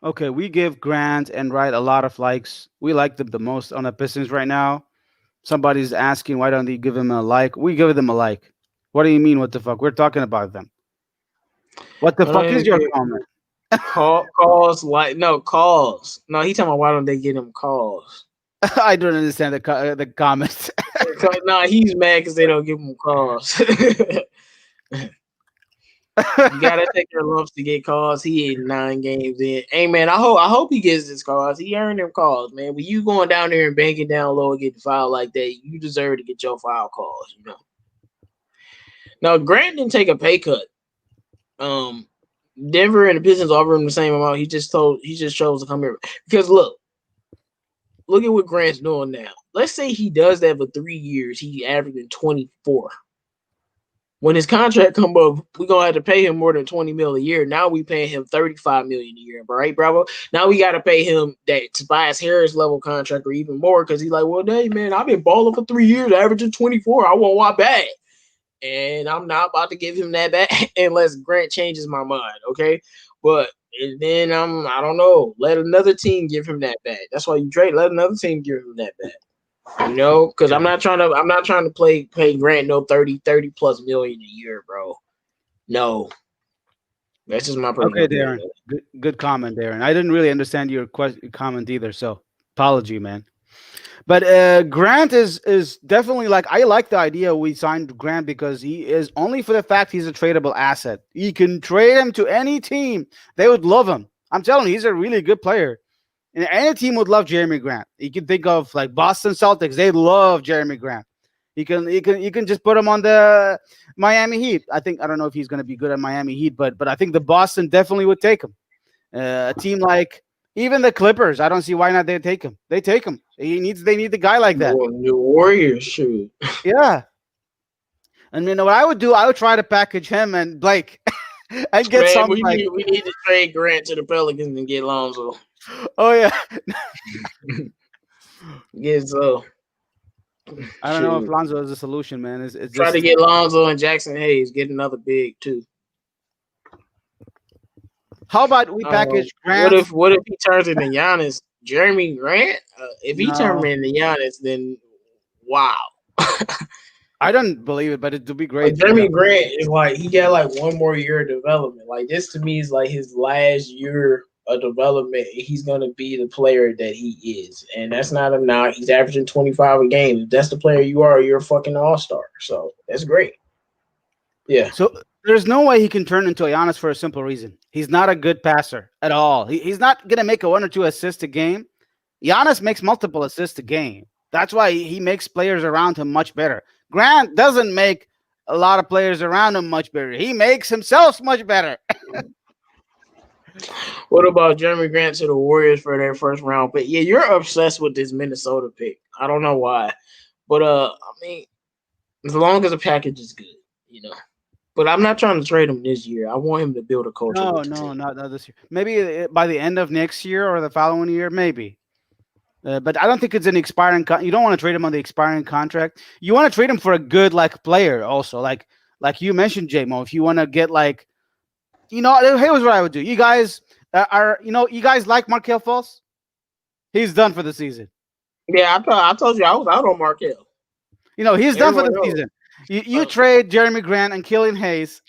Okay, we give Grant and Wright a lot of likes. We like them the most on the Pistons right now. Somebody's asking why don't they give him a like? We give them a like. What do you mean? What the fuck? We're talking about them. What the fuck is your comment? Calls. No, he talking about why don't they get him calls? I don't understand the comments. No, he's mad because they don't give him calls. You gotta take your lumps to get calls. He ain't 9 games in. Hey man, I hope he gets his calls. He earned them calls, man. When you going down there and banking down low and getting fouled like that, you deserve to get your foul calls. Now Grant didn't take a pay cut. Denver and the Pistons offered him the same amount. He just chose to come here because look at what Grant's doing now. Let's say he does that for 3 years. He averaging 24. When his contract come up, we're gonna have to pay him more than $20 million a year. Now we paying him $35 million a year, right, Bravo? Now we gotta pay him that Tobias Harris level contract or even more because he's like, well, hey man, I've been balling for 3 years, averaging 24. I want my bag. and I'm not about to give him that back unless Grant changes my mind. Okay, but and then I don't know. Let another team give him that back. That's why you trade. Let another team give him that back. You know, because Yeah. I'm not trying to pay Grant no 30 plus million a year, bro. No, that's just my personal Okay, opinion. Darren. Good comment, Darren. I didn't really understand your comment either, so apology, man. But Grant is definitely like I like the idea we signed Grant because he is only for the fact he's a tradable asset. You can trade him to any team; they would love him. I'm telling you, he's a really good player, and any team would love Jeremy Grant. You can think of like Boston Celtics; they love Jeremy Grant. You can just put him on the Miami Heat. I don't know if he's going to be good at Miami Heat, but I think the Boston definitely would take him. A team like even the Clippers, I don't see why not they take him. They take him. They need the guy like that. The Warriors shoot. Yeah. And you know what I would do? I would try to package him and Blake and get Man, some like, we need to trade Grant to the Pelicans and get Lonzo. oh yeah. Get so I don't know if shoot. Lonzo is a solution, man. It's Try to just get Lonzo and Jackson Hayes. Get another big too. how about we package Grant? What if he turns into Giannis? Jeremy Grant? If he turns No, into Giannis, then wow. I don't believe it, but it would be Like great. Jeremy Grant is like he got like one more year of development. Like this to me is like his last year of development. He's gonna be the player that he is, and that's not him now. He's averaging 25 a game. If that's the player you are, you're a fucking all star. So that's great. Yeah. So there's no way he can turn into a Giannis for a simple reason. He's not a good passer at all. He's not gonna make a one or two assists a game. Giannis makes multiple assists a game. That's why he makes players around him much better. Grant doesn't make a lot of players around him much better. He makes himself much better. What about Jeremy Grant to the Warriors for their first round pick? Yeah, you're obsessed with this Minnesota pick. I don't know why, but I mean, as long as the package is good, you know. But I'm not trying to trade him this year. I want him to build a culture No, with the no, team. not this year. Maybe by the end of next year or the following year, maybe. But I don't think it's an expiring. You don't want to trade him on the expiring contract. You want to trade him for a good like player, also like you mentioned, JMO. If you want to get like, here's what I would do. You guys you guys like Markel Fultz? He's done for the season. Yeah, I told you I was out on Markel. He's done for Everyone the knows. season. You trade Jeremy Grant and Killian Hayes,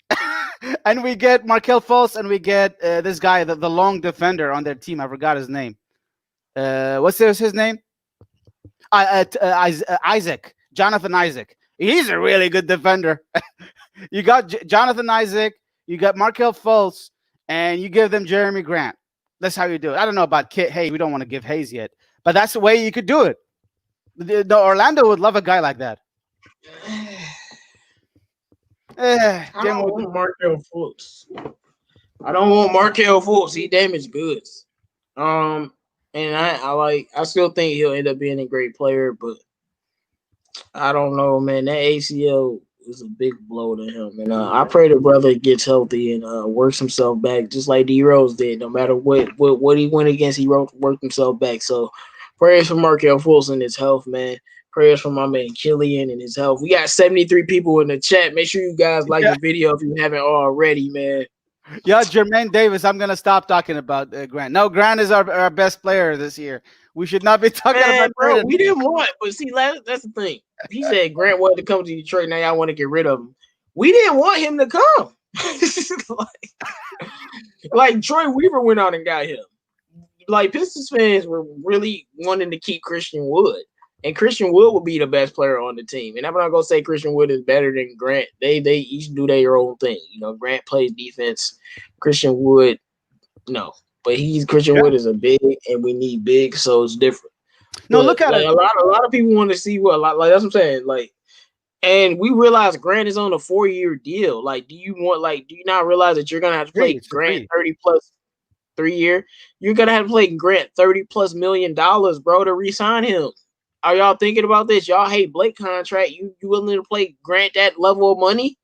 and we get Markel Fultz, and we get this guy, the long defender on their team. I forgot his name. What's his name? Isaac, Jonathan Isaac. He's a really good defender. You got Jonathan Isaac, you got Markel Fultz, and you give them Jeremy Grant. That's how you do it. I don't know about Kit Hayes. We don't want to give Hayes yet, but that's the way you could do it. The Orlando would love a guy like that. I don't want Markel Fultz. I don't want Markel Fultz. He damaged goods. And I still think he'll end up being a great player, but I don't know, man. That ACL is a big blow to him, and I pray the brother gets healthy and works himself back, just like D Rose did. No matter what he went against, he worked himself back. So prayers for Markel Fultz and his health, man. Prayers for my man Killian and his health. We got 73 people in the chat. Make sure you guys like the video if you haven't already, man. Yeah, Jermaine Davis. I'm gonna stop talking about Grant. No, Grant is our best player this year. We should not be talking about Bro, trading. we didn't want, but see, that's the thing. He said Grant wanted to come to Detroit. Now y'all want to get rid of him. We didn't want him to come. like Troy Weaver went out and got him. Like Pistons fans were really wanting to keep Christian Wood, and Christian Wood would be the best player on the team. And I'm not gonna say Christian Wood is better than Grant. They each do their own thing. Grant plays defense. Christian Wood, no. But Christian Wood is a big, and we need big, so it's different. No, But look at it. a lot of people want to see what like that's what I'm saying. Like, and we realize Grant is on a 4-year deal. Like, do you not realize that you're gonna have to play Grant 30 plus 3 year? You're gonna have to play Grant $30+ million, bro, to re-sign him. Are y'all thinking about this? Y'all hate Blake contract. You willing to play Grant that level of money?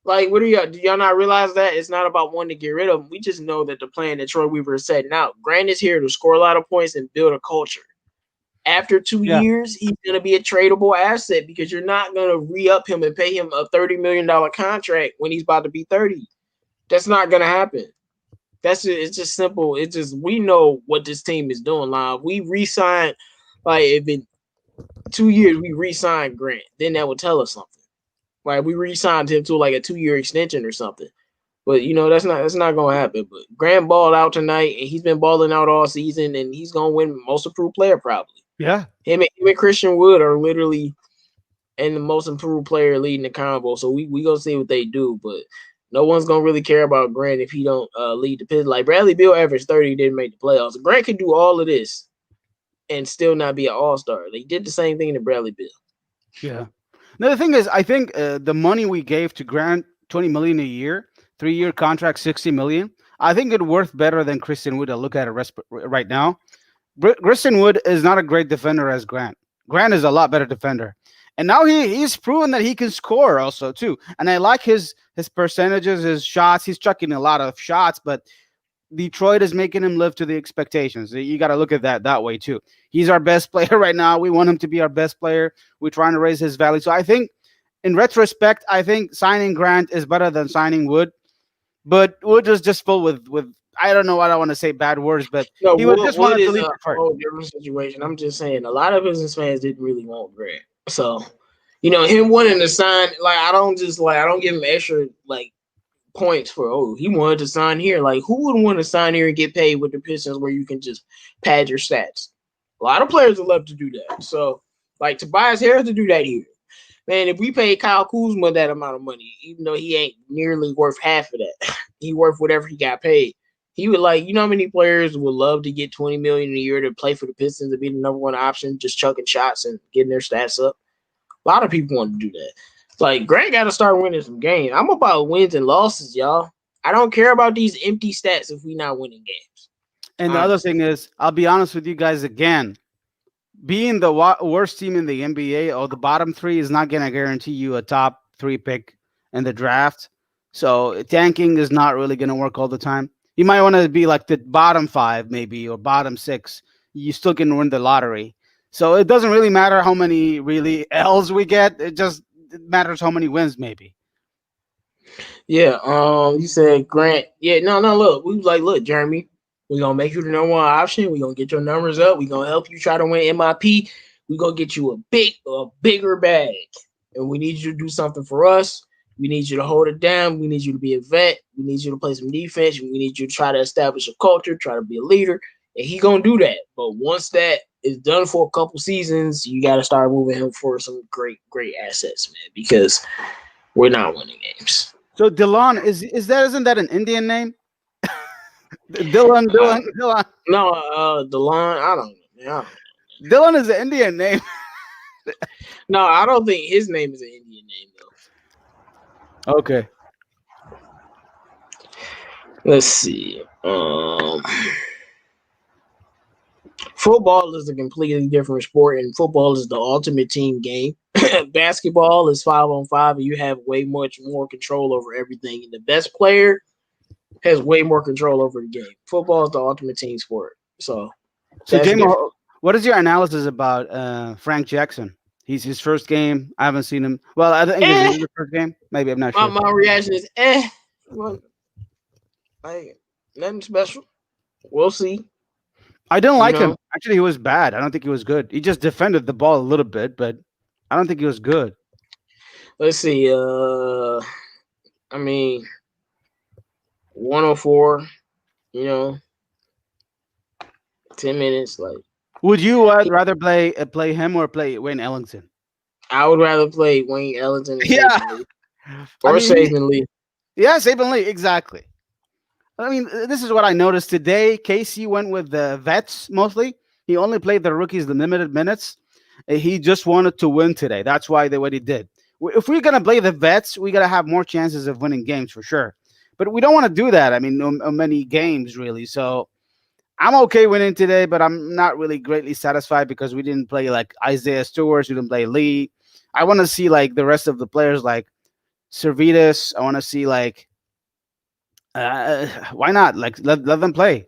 Like, what do y'all not realize that it's not about wanting to get rid of him? We just know that the plan that Troy Weaver is setting out. Grant is here to score a lot of points and build a culture. After two Yeah. years, he's gonna be a tradable asset because you're not gonna re-up him and pay him a $30 million contract when he's about to be 30. That's not gonna happen. It's just simple. It's just we know what this team is doing. Live. We re-signed like if in 2 years we re-signed Grant, then that would tell us something. Like we re-signed him to like a 2 year extension or something. But that's not gonna happen. But Grant balled out tonight, and he's been balling out all season, and he's gonna win Most Improved Player probably. Yeah. Him and Christian Wood are literally and the Most Improved Player leading the combo. So we gonna see what they do, but no one's gonna really care about Grant if he don't lead the Pistons. Like Bradley Beal averaged 30, didn't make the playoffs. Grant could do all of this and still not be an All Star. They did the same thing to Bradley Beal. Yeah. Now the thing is, I think the money we gave to Grant, 20 million a year, 3 year contract, 60 million. I think it's worth better than Christian Wood. I look at it right now. Christian Wood is not a great defender as Grant. Grant is a lot better defender, and now he's proven that he can score also too. And I like his percentages, his shots. He's chucking a lot of shots, but Detroit is making him live to the expectations. You got to look at that way too. He's our best player right now. We want him to be our best player. We're trying to raise his value. So I think, in retrospect, I think signing Grant is better than signing Wood. But Wood was just full with I don't know what I want to say bad words, but No, he would just Wood wanted to is leave a Detroit. whole different situation. I'm just saying a lot of business fans didn't really want Grant. So, him wanting to sign, like I don't give him extra like points for he wanted to sign here. Like who would want to sign here and get paid with the Pistons where you can just pad your stats? A lot of players would love to do that. So like Tobias Harris to do that here. Man, if we paid Kyle Kuzma that amount of money, even though he ain't nearly worth half of that, he worth whatever he got paid. He would how many players would love to get 20 million a year to play for the Pistons to be the number one option, just chucking shots and getting their stats up. A lot of people want to do that. Like Grant got to start winning some games. I'm about wins and losses, y'all. I don't care about these empty stats if we not winning games. And the other Honestly. thing is, I'll be honest with you guys again. Being the worst team in the NBA or the bottom three is not going to guarantee you a top three pick in the draft. So tanking is not really going to work all the time. You might want to be like the bottom five, maybe, or bottom six. You still can win the lottery. So it doesn't really matter how many really L's we get. It matters how many wins, maybe. Yeah. You said Grant. Yeah. No. No. Look, we was like, look, Jeremy, we gonna make you the number one option. We gonna get your numbers up. We gonna help you try to win MIP. We gonna get you a bigger bag, and we need you to do something for us. We need you to hold it down. We need you to be a vet. We need you to play some defense. We need you to try to establish a culture, try to be a leader. And he gonna do that. But once that is done for a couple seasons, you gotta start moving him for some great, great assets, man, because we're not winning games. So Dylan isn't that an Indian name? Dylan, Uh, Dylan, Dylan. no, Delon, I don't know. Man, I don't know. Dylan is an Indian name. No, I don't think his name is an Indian name though. Okay. Let's see. Football is a completely different sport, and football is the ultimate team game. Basketball is 5-on-5, and you have way much more control over everything. And the best player has way more control over the game. Football is the ultimate team sport, so So, that's different. Jamo, what is your analysis about Frank Jackson? He's his first game. I haven't seen him. Well, I think it's Eh, his first game. Maybe I'm not my, sure. my reaction is well, like nothing special. We'll see. I didn't You like him. know, Actually, he was bad. I don't think he was good. He just defended the ball a little bit, but I don't think he was good. let's see. I mean, 104. You know, 10 minutes. Like Would you he, rather play him or play Wayne Ellington? I would rather play Wayne Ellington and Yeah, Saban Lee I or mean, Saban Lee. yeah, Saban Lee, exactly. I mean, this is what I noticed today. Casey went with the vets mostly. He only played the rookies the limited minutes. He just wanted to win today. That's why what he did. If we're gonna play the vets, we gotta have more chances of winning games for sure. But we don't want to do that. I mean, no many games really. So I'm okay winning today, but I'm not really greatly satisfied because we didn't play like Isaiah Stewart. We didn't play Lee. I want to see like the rest of the players like Servetus. I want to see like why not? Like let them play.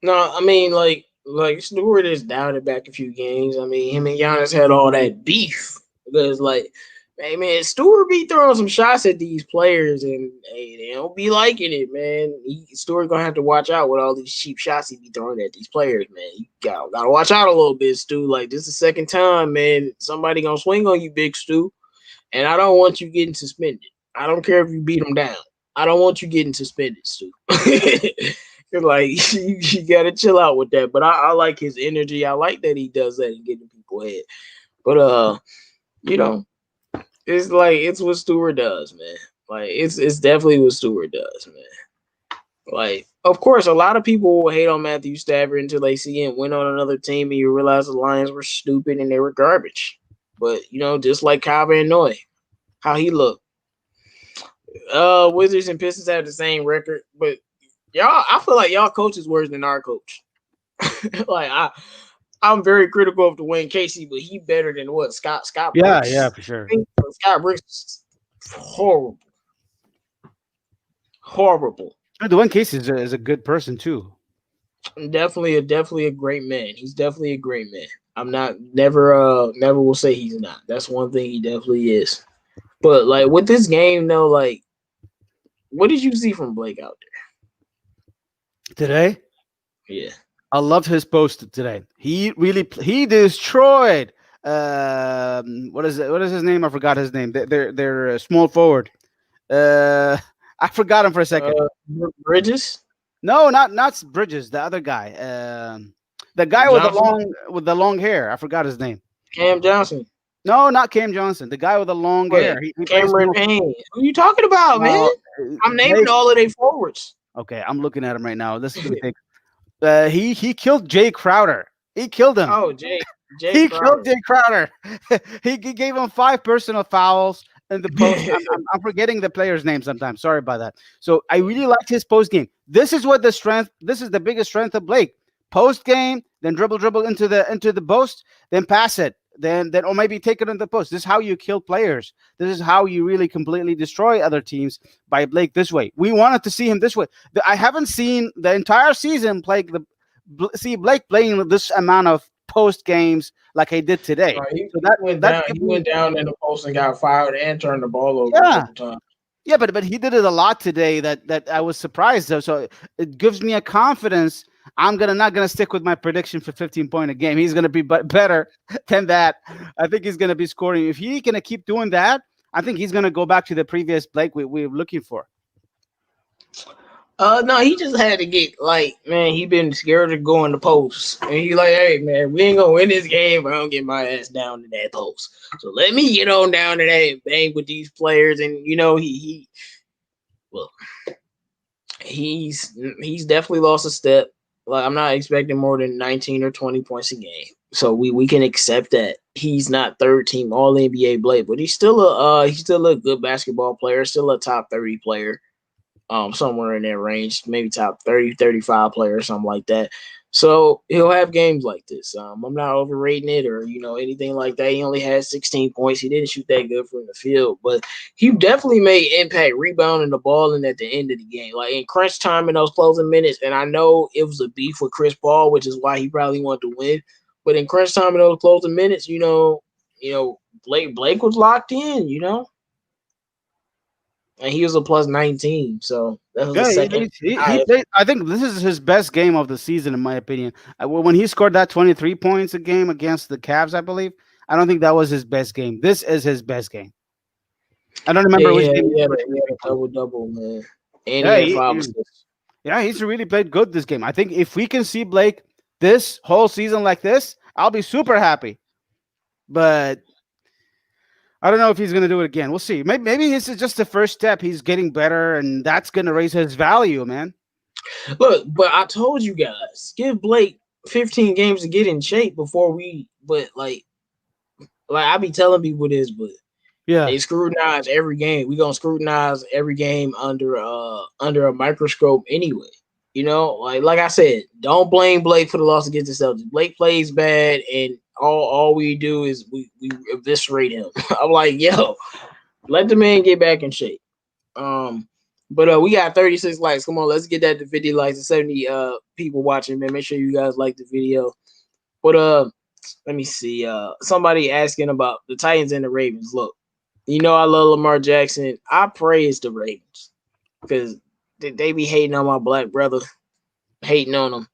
No, I mean, like Like Stewart is down it back a few games. I mean, him and Giannis had all that beef because, like, hey man, Stewart be throwing some shots at these players, and hey, they don't be liking it, man. Stewart gonna have to watch out with all these cheap shots he be throwing at these players, man. You gotta watch out a little bit, Stu. Like this is the second time, man. Somebody gonna swing on you, Big Stu, and I don't want you getting suspended. I don't care if you beat them down. I don't want you getting suspended, Stu. You're like you gotta chill out with that. But I like his energy. I like that he does that and getting people head. But you know, it's like it's what Stewart does, man. Like it's definitely what Stewart does, man. Like, of course, a lot of people will hate on Matthew Stafford until they see him win on another team and you realize the Lions were stupid and they were garbage. But just like Kyle Van Noy, how he looked. Wizards and Pistons have the same record, but I feel like y'all coach is worse than our coach. Like I'm very critical of Dwayne Casey, but he better than what Scott Yeah, Brooks. yeah, for sure. Scott Brooks is horrible, horrible. Dwayne Casey is a good person too. Definitely a great man. He's definitely a great man. I'm not never will say he's not. That's one thing he definitely is. But like with this game though, like what did you see from Blake out Today, there? Yeah. I loved his post today. He destroyed. What is it? What is his name? I forgot his name. They're small forward. I forgot him for a second. Bridges? No, not Bridges. The other guy. The guy Johnson? with the long hair. I forgot his name. Cam Johnson. No, not Cam Johnson. The guy with the long Wait, hair. He plays Cameron more. Payne. Who you talking about, man? I'm naming all of their forwards. Okay, I'm looking at him right now. Let me think. He killed Jay Crowder. He killed him. Oh, Jay He Crowder. killed Jay Crowder. He gave him 5 personal fouls in the post. I'm forgetting the player's name sometimes. Sorry about that. So I really liked his post game. This is what the strength. This is the biggest strength of Blake. Post game, then dribble into the post, then pass it, then or maybe take it in the post. This is how you kill players. This is how you really completely destroy other teams by Blake this way. We wanted to see him this way. I haven't seen the entire season see Blake playing this amount of post games like I did today. He went down in the post and got fouled and turned the ball over a couple times. Yeah, but he did it a lot today that I was surprised of. So it gives me a confidence. I'm not gonna stick with my prediction for 15 point a game. He's gonna be better than that. I think he's gonna be scoring. If he's gonna keep doing that, I think he's gonna go back to the previous Blake we're looking for. No, he just had to get he been scared of going to post. And he like, hey man, we ain't gonna win this game if I don't get my ass down to that post. So let me get on down to that and bang with these players. And he's definitely lost a step. Like I'm not expecting more than 19 or 20 points a game. So we can accept that he's not third team all NBA Blake, but he's still a good basketball player, still a top 30 player. Somewhere in that range, maybe top 30, 35 player or something like that. So he'll have games like this. I'm not overrating it or, anything like that. He only had 16 points. He didn't shoot that good from the field, but he definitely made impact rebounding the ball and at the end of the game, like in crunch time in those closing minutes. And I know it was a beef with Chris Paul, which is why he probably wanted to win. But in crunch time in those closing minutes, Blake was locked in, and he was a plus 19, so that was the second. He played, I think this is his best game of the season, in my opinion. When he scored that 23 points a game against the Cavs, I believe, I don't think that was his best game. This is his best game. I don't remember which game. He had a double, man. And he had 5 assists. Yeah, he's really played good this game. I think if we can see Blake this whole season like this, I'll be super happy. But I don't know if he's going to do it again. We'll see. Maybe this is just the first step. He's getting better, and that's going to raise his value, man. Look, but I told you guys, give Blake 15 games to get in shape before but I be telling people this, but yeah, they scrutinize every game. We're going to scrutinize every game under a microscope anyway. Like I said, don't blame Blake for the loss against the Celtics. Blake plays bad, and all we do is we eviscerate him. I'm like, yo, let the man get back in shape. But we got 36 likes. Come on, let's get that to 50 likes and 70 people watching, man. Make sure you guys like the video. But let me see. Somebody asking about the Titans and the Ravens. Look, you know I love Lamar Jackson. I praise the Ravens because they be hating on my black brother, hating on him.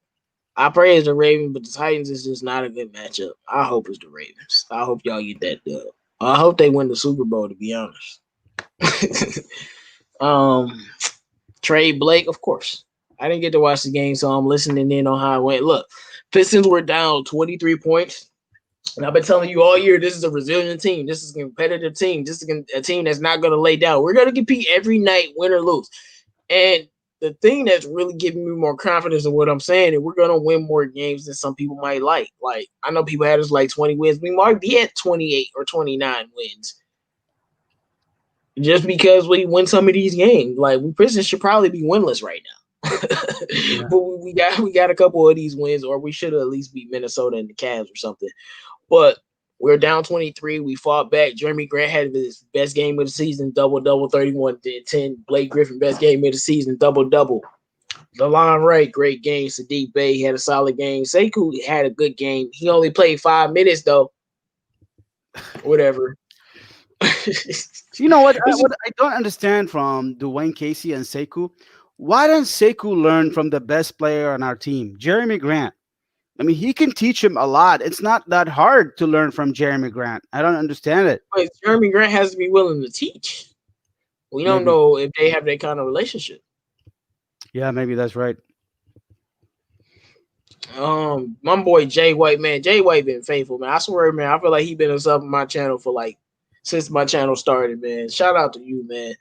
I praise the Ravens, but the Titans is just not a good matchup. I hope it's the Ravens. I hope y'all get that dub. I hope they win the Super Bowl, to be honest. um, Trade Blake, of course. I didn't get to watch the game, so I'm listening in on how it went. Look, Pistons were down 23 points. And I've been telling you all year, this is a resilient team. This is a competitive team. This is a team that's not going to lay down. We're going to compete every night, win or lose. And the thing that's really giving me more confidence in what I'm saying is we're going to win more games than some people might like. Like, I know people had us like 20 wins. We might be at 28 or 29 wins. Just because we win some of these games. Like, we Pistons should probably be winless right now. Yeah. But we got a couple of these wins, or we should have at least beat Minnesota and the Cavs or something. But we're down 23. We fought back. Jeremy Grant had his best game of the season, double, 31 10. Blake Griffin, best game of the season, double. DeLon Wright, great game. Sadiq Bey had a solid game. Sekou had a good game. He only played 5 minutes, though. Whatever. You know what I don't understand from Dwayne Casey and Sekou? Why doesn't Sekou learn from the best player on our team, Jeremy Grant? I mean, he can teach him a lot. It's not that hard to learn from Jeremy Grant. I don't understand it. But Jeremy Grant has to be willing to teach. We don't Maybe, know if they have that kind of relationship. yeah, maybe that's right. My boy Jay White, man. Jay White been faithful, man. I swear, man. I feel like he been a sub on my channel for like since my channel started, man. Shout out to you, man.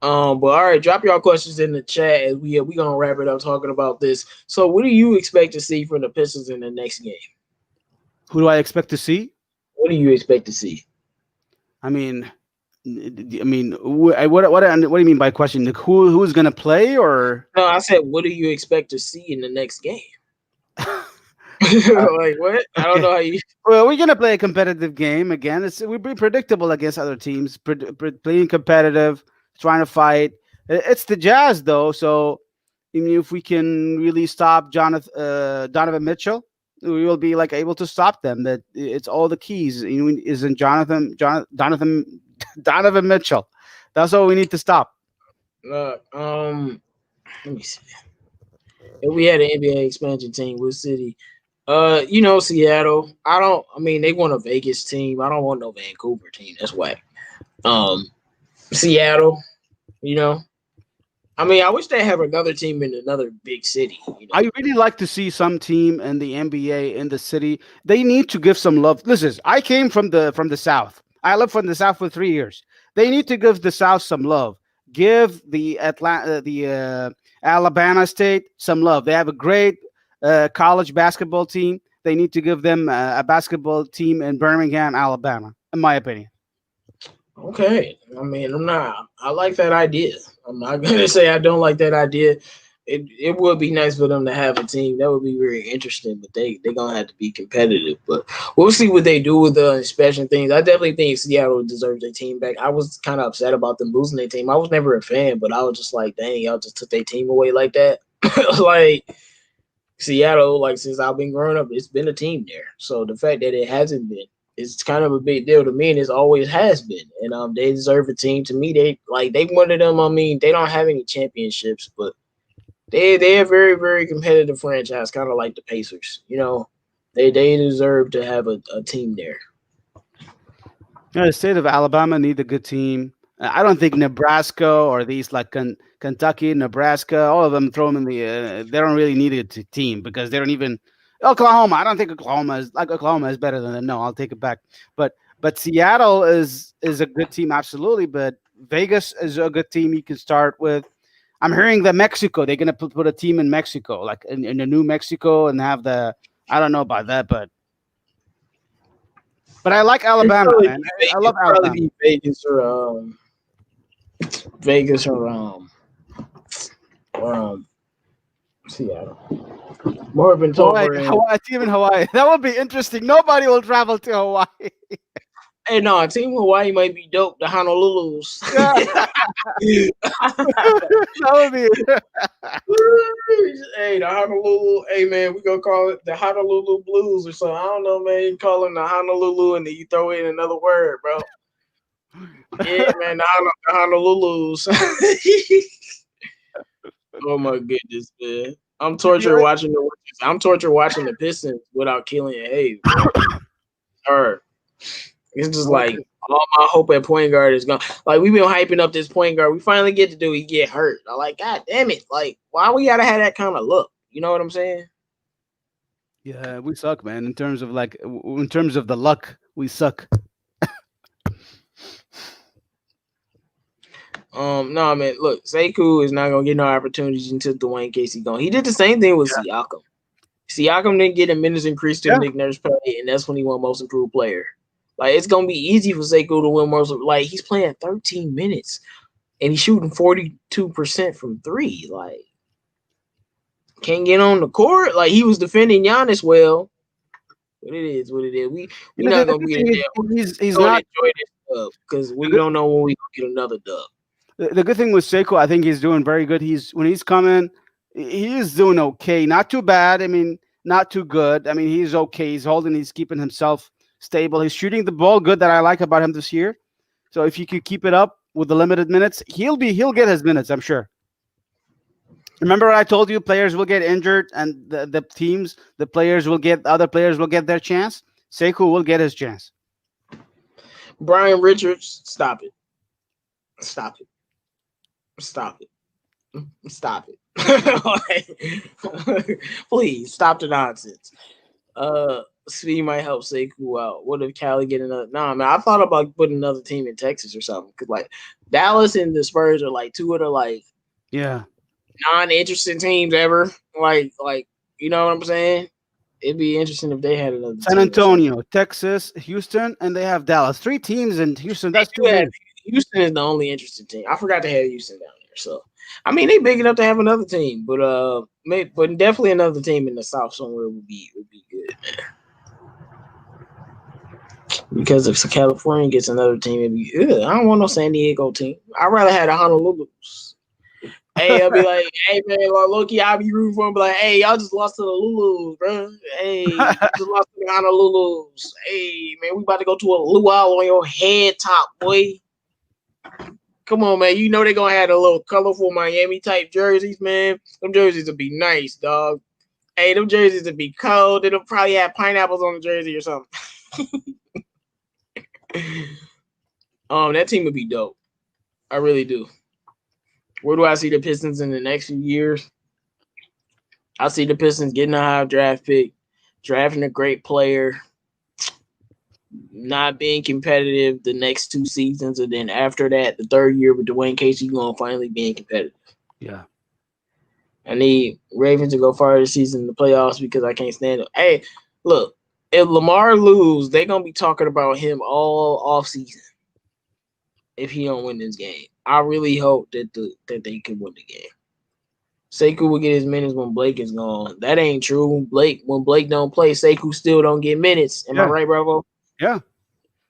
But all right, drop your questions in the chat as we gonna wrap it up talking about this. So, what do you expect to see from the Pistons in the next game? Who do I expect to see? What do you expect to see? I mean, what do you mean by question? Like who's gonna play or? No, I said, what do you expect to see in the next game? Uh, Like what? I don't okay. know how you. Well, we're gonna play a competitive game again. We'll be predictable against other teams. Playing competitive, trying to fight. It's the Jazz though, so even if we can really stop Donovan Mitchell, we will be like able to stop them. That it's all the keys. Isn't Donovan Mitchell? That's all we need to stop. Uh, um, Let me see. If we had an NBA expansion team, what city? Seattle. I don't. I mean, they want a Vegas team. I don't want no Vancouver team. That's whack. Um, Seattle. You know. I mean, I wish they have another team in another big city. I really like to see some team in the NBA in the city. They need to give some love. Listen, I came from the South. I lived from the South for 3 years. They need to give the South some love. Give the Alabama State some love. They have a great college basketball team. They need to give them a basketball team in Birmingham, Alabama. In my opinion. Okay. I mean, I'm not. I like that idea. I'm not gonna say I don't like that idea. It would be nice for them to have a team. That would be very interesting, but they're gonna have to be competitive. But we'll see what they do with the inspection things. I definitely think Seattle deserves their team back. I was kind of upset about them losing their team. I was never a fan, but I was just like, dang, y'all just took their team away like that. Like Seattle, like since I've been growing up, it's been a team there. So the fact that it hasn't been, it's kind of a big deal to me, and it always has been. And they deserve a team. To me, they one of them. I mean, they don't have any championships, but they're a very very competitive franchise, kind of like the Pacers. They deserve to have a team there. Yeah, the state of Alabama need a good team. I don't think Nebraska or these like Kentucky, Nebraska, all of them throw them in the. They don't really need a team because they don't even. Oklahoma, I don't think Oklahoma is better than them. No, I'll take it back. But Seattle is a good team, absolutely. But Vegas is a good team you can start with. I'm hearing that Mexico, they're gonna put a team in Mexico, like in the New Mexico, and have the. I don't know about that, but I like Alabama, man. I love Probably Alabama. be Vegas or um Seattle. Marvin Hawaii, Tolbert and Hawaii, team in Hawaii. That would be interesting. Nobody will travel to Hawaii. Hey, no, Team Hawaii might be dope. The Honolulu's. Yeah, that would be Hey, the Honolulu. Hey, man, we gonna call it the Honolulu Blues or something. I don't know, man. You call them the Honolulu and then you throw in another word, bro. Yeah, man, the Honolulu's. Oh my goodness, man. I'm tortured watching the Pistons without Killian Hayes, bro. Or it's just like okay. all my hope at point guard is gone. Like we've been hyping up this point guard. We finally get to do he get hurt. I'm like, God damn it. Like, why we gotta have that kind of look? You know what I'm saying? Yeah, we suck, man. In terms of the luck, we suck. No, man. Look, Sekou is not gonna get no opportunities until Dwayne Casey gone. He did the same thing with Siakam. Siakam didn't get a minutes increase to Yeah, Nick Nurse play, and that's when he won Most Improved Player. Like it's gonna be easy for Sekou to win most. Like he's playing 13 minutes and he's shooting 42% from three. Like can't get on the court. Like he was defending Giannis well. But it is what it is. We the not gonna good get thing it is there. he's We're gonna not. enjoy this dub because The we good, don't know when we gonna get another dub. the good thing with Seiko, I think he's doing very good. When he's coming, he is doing okay. Not too bad. I mean, not too good. I mean, he's okay. He's holding. He's keeping himself stable. He's shooting the ball good. That I like about him this year. So if you could keep it up with the limited minutes, he'll get his minutes. I'm sure. Remember, I told you players will get injured, and the players will get other players will get their chance. Sekou will get his chance. Brian Richards, stop it. Stop it. Stop it. Stop it. Please stop the nonsense. Speed might help Sekou out. What if Cali get another? Nah, man. I thought about putting another team in Texas or something because like Dallas and the Spurs are like two of the like Yeah. non-interesting teams ever. Like you know what I'm saying? It'd be interesting if they had another San team or something. Antonio, Texas, Houston, and they have Dallas. Three teams in Houston. They That's too do have many. Houston is the only interesting team. I forgot to have Houston down there. So I mean they big enough to have another team, but definitely another team in the South somewhere would be good, man. Because if California gets another team, it'd be good. I don't want no San Diego team. I'd rather have the Honolulu's. Hey, I'll be like, hey man, like Loki, I'll be rooting for him. Be like, hey, y'all just lost to the Lulus, bro. Hey, you just lost to the Honolulu's. Hey, man, we about to go to a luau on your head top, boy. Come on, man. You know they're gonna have the little colorful Miami type jerseys, man. Them jerseys will be nice, dog. Hey, them jerseys will be cold. It'll probably have pineapples on the jersey or something. That team would be dope. I really do. Where do I see the Pistons in the next few years? I see the Pistons getting a high draft pick, drafting a great player, not being competitive the next two seasons, and then after that, the third year with Dwayne Casey going finally being competitive. Yeah. I need Ravens to go far this season in the playoffs because I can't stand it. Hey, look, if Lamar lose, they're gonna be talking about him all off season if he don't win this game. I really hope that they can win the game. Sekou will get his minutes when Blake is gone. That ain't true. When Blake don't play, Sekou still don't get minutes. Am I Yeah. right, Bravo? Yeah.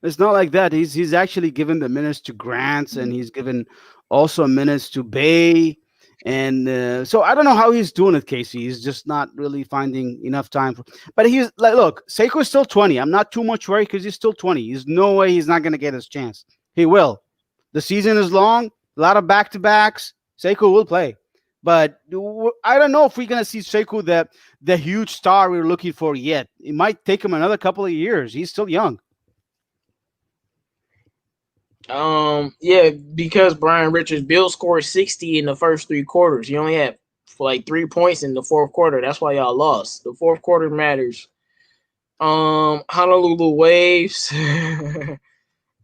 It's not like that. He's actually given the minutes to Grants, and he's given also minutes to Bay. And so I don't know how he's doing it, Casey. He's just not really finding enough time. But he's like, look, Seiko is still 20. I'm not too much worried because he's still 20. There's no way he's not going to get his chance. He will. The season is long, a lot of back to backs. Seiko will play. But I don't know if we're going to see Seiko the huge star we're looking for yet. It might take him another couple of years. He's still young. Yeah, because Brian Richards, Bill scored 60 in the first three quarters. He only had like 3 points in the fourth quarter. That's why y'all lost. The fourth quarter matters. Honolulu Waves.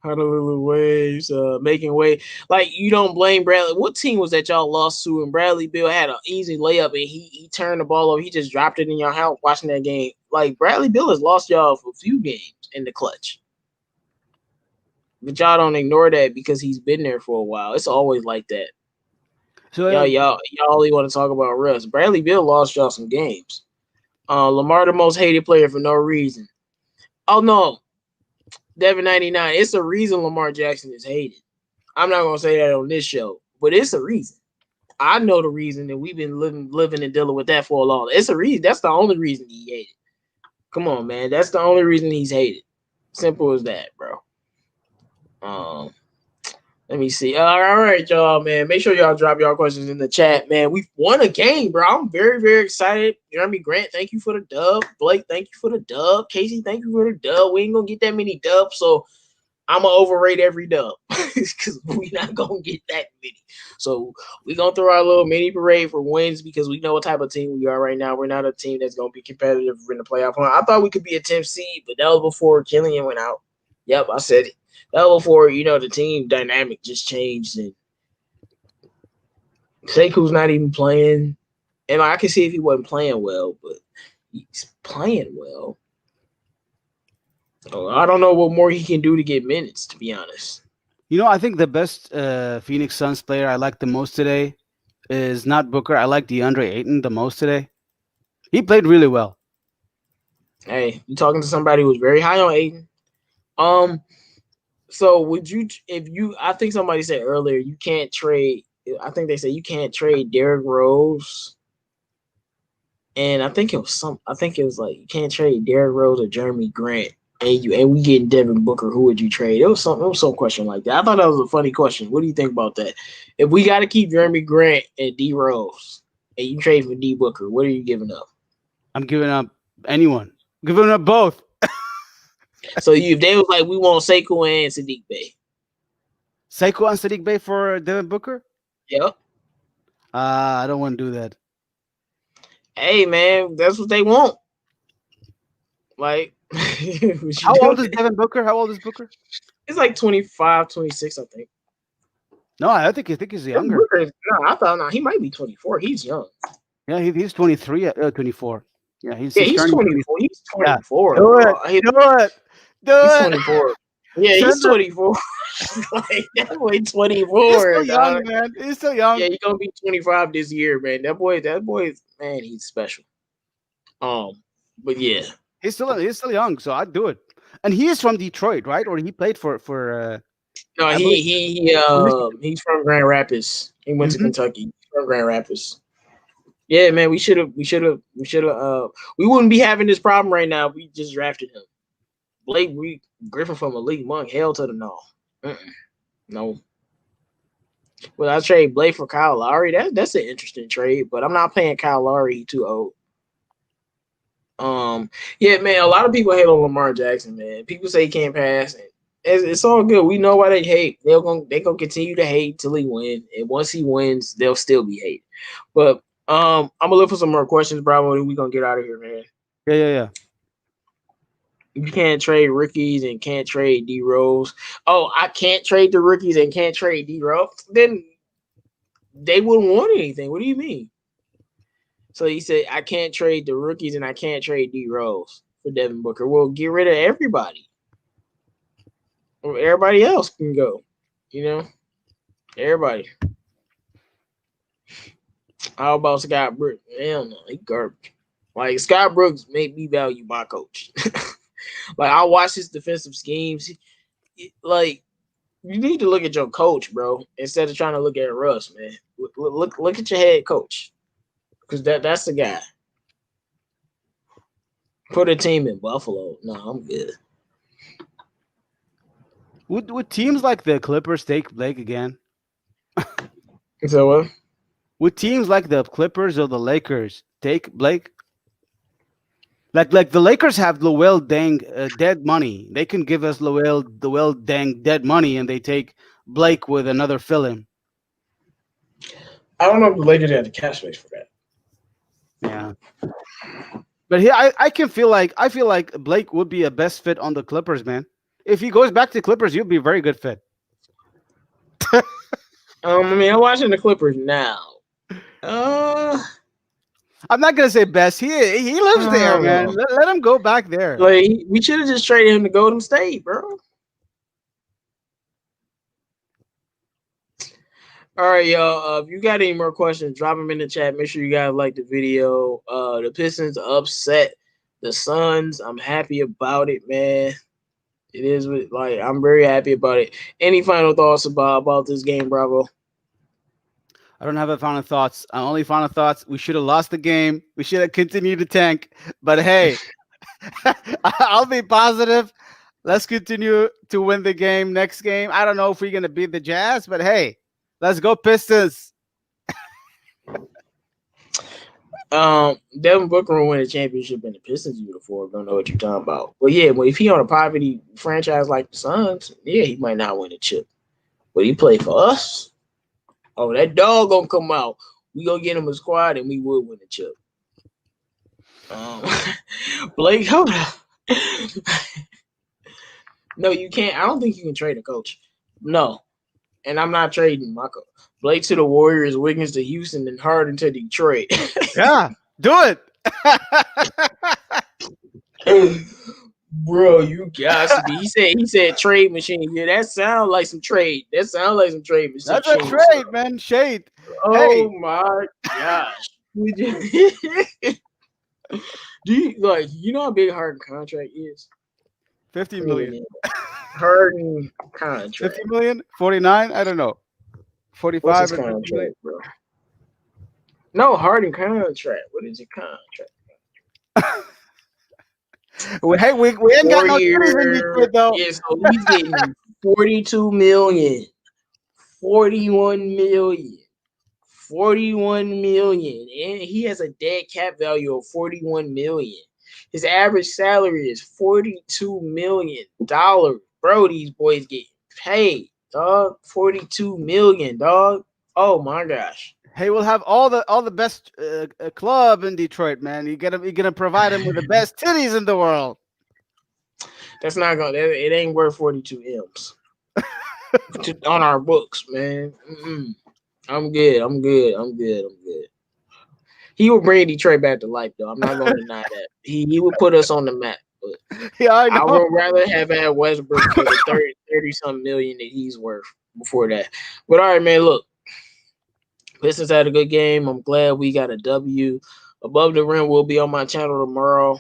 Honolulu Waves, making way. Like you don't blame Bradley. What team was that y'all lost to? And Bradley Bill had an easy layup and he turned the ball over. He just dropped it in your house watching that game. Like Bradley Bill has lost y'all for a few games in the clutch. But y'all don't ignore that because he's been there for a while. It's always like that. So Y'all only want to talk about Russ. Bradley Bill lost y'all some games. Lamar the most hated player for no reason. Oh no. Devin 99. It's a reason Lamar Jackson is hated. I'm not gonna say that on this show, but it's a reason. I know the reason, and we've been living and dealing with that for a long. It's a reason. That's the only reason he hated. Come on, man. That's the only reason he's hated. Simple as that, bro. Let me see. All right, y'all, man. Make sure y'all drop y'all questions in the chat, man. We've won a game, bro. I'm very, very excited. Jeremy Grant, thank you for the dub. Blake, thank you for the dub. Casey, thank you for the dub. We ain't gonna get that many dubs, so I'm gonna overrate every dub because we're not gonna get that many. So we're gonna throw our little mini parade for wins because we know what type of team we are right now. We're not a team that's gonna be competitive in the playoff. I thought we could be a 10th seed, but that was before Killian went out. Yep, I said it. That was before the team dynamic just changed and Sekou's not even playing. And I can see if he wasn't playing well, but he's playing well. I don't know what more he can do to get minutes, to be honest. I think the best Phoenix Suns player I like the most today is not Booker. I like DeAndre Ayton the most today. He played really well. Hey, you talking to somebody who's very high on Ayton. So would you, I think somebody said earlier, you can't trade, I think they said you can't trade Derrick Rose. And I think it was like, you can't trade Derrick Rose or Jeremy Grant. And we getting Devin Booker, who would you trade? It was some question like that. I thought that was a funny question. What do you think about that? If we got to keep Jeremy Grant and D Rose, and you trade for D Booker, what are you giving up? I'm giving up anyone. I'm giving up both. So if they was like, we want Sekou and Sadiq Bey. Sekou and Sadiq Bey for Devin Booker? Yep. I don't want to do that. Hey, man, that's what they want. Like, how old is Devin Booker? How old is Booker? It's like 25, 26, I think. No, I think he's younger. He might be 24. He's young. Yeah, he's 23, 24. Yeah, he's 24. He's 24. Yeah. Do it. He's 24. Yeah, he's 24. Like, that boy 24. He's still young, man. He's still young. Yeah, he's gonna be 25 this year, man. That boy, man, he's special. But yeah. He's still young, so I'd do it. And he is from Detroit, right? Or he played for No, he's from Grand Rapids. He went to Kentucky. He's from Grand Rapids. Yeah, man, we wouldn't be having this problem right now if we just drafted him. Blake Griffin from Elite Monk, hell to the no. No. Well, I trade Blake for Kyle Lowry. That's an interesting trade, but I'm not paying Kyle Lowry. He's too old. Yeah, man, a lot of people hate on Lamar Jackson, man. People say he can't pass. It's all good. We know why they hate. They're gonna continue to hate till he wins. And once he wins, they'll still be hate. But I'm gonna look for some more questions, Bravo, and we're gonna get out of here, man. Yeah. You can't trade rookies and can't trade D Rose. Oh, I can't trade the rookies and can't trade D Rose. Then they wouldn't want anything. What do you mean? So he said, I can't trade the rookies and I can't trade D Rose for Devin Booker. Well, get rid of everybody. Or everybody else can go. Everybody. How about Scott Brooks? Hell no, he garbage. Like, Scott Brooks made me value my coach. Like, I watch his defensive schemes. Like, you need to look at your coach, bro, instead of trying to look at Russ, man. Look at your head coach. Because that's the guy. Put a team in Buffalo. No, I'm good. Would teams like the Clippers take Blake again? So what? Would teams like the Clippers or the Lakers take Blake? Like the Lakers have Lowell Deng dead money. They can give us Lowell Deng dead money, and they take Blake with another fill-in. I don't know if the Lakers have the cap space for that. Yeah, but here I feel like Blake would be a best fit on the Clippers, man. If he goes back to Clippers, you'd be a very good fit. I'm watching the Clippers now. I'm not gonna say best. He lives there, man. Let him go back there. Like, we should have just traded him to Golden State, bro. All right, y'all. If you got any more questions, drop them in the chat. Make sure you guys like the video. The Pistons upset the Suns. I'm happy about it, man. It is like I'm very happy about it. Any final thoughts about this game, Bravo? I don't have a final thoughts. Only final thoughts. We should have lost the game. We should have continued to tank. But hey, I'll be positive. Let's continue to win the game next game. I don't know if we're gonna beat the Jazz, but hey, let's go Pistons. Devin Booker will win a championship in the Pistons uniform. Don't know what you're talking about. But yeah, well, if he on a poverty franchise like the Suns, yeah, he might not win a chip. But he play for us. Oh, that dog gonna come out. We gonna get him a squad, and we would win a chip. Um, Blake, hold up. No, you can't. I don't think you can trade a coach. No, and I'm not trading my coach. Blake to the Warriors, Wiggins to Houston, and Harden to Detroit. Yeah, do it. Bro, you got to be. He said trade machine. Yeah, that sounds like some trade. That sounds like some trade That's a machine trade, stuff. man. Shade. Hey, Oh my gosh. Do you like you know how big Harden contract is? 50 Let me million. look at Harden 50 contract. million? 49? I don't know. What's 45 his or 50 million? contract, bro? No, Harden contract. What is your contract? Hey, we ain't got 4 no cities in year. Detroit though. Yeah, so he's getting 42 million, 41 million, 41 million, and he has a dead cap value of 41 million. His average salary is $42 million. Bro, these boys get paid, dog. 42 million, dog. Oh my gosh. Hey, we'll have all the best club in Detroit, man. You gonna provide him with the best titties in the world. That's not gonna. It ain't worth 42 m's on our books, man. Mm-mm. I'm good. I'm good. I'm good. I'm good. He would bring Detroit back to life, though. I'm not gonna deny that. He would put us on the map, but Yeah, I I know. would rather have had Westbrook for the 30 something million that he's worth before that. But all right, man. Look, Pistons had a good game. I'm glad we got a W. Above the rim will be on my channel tomorrow,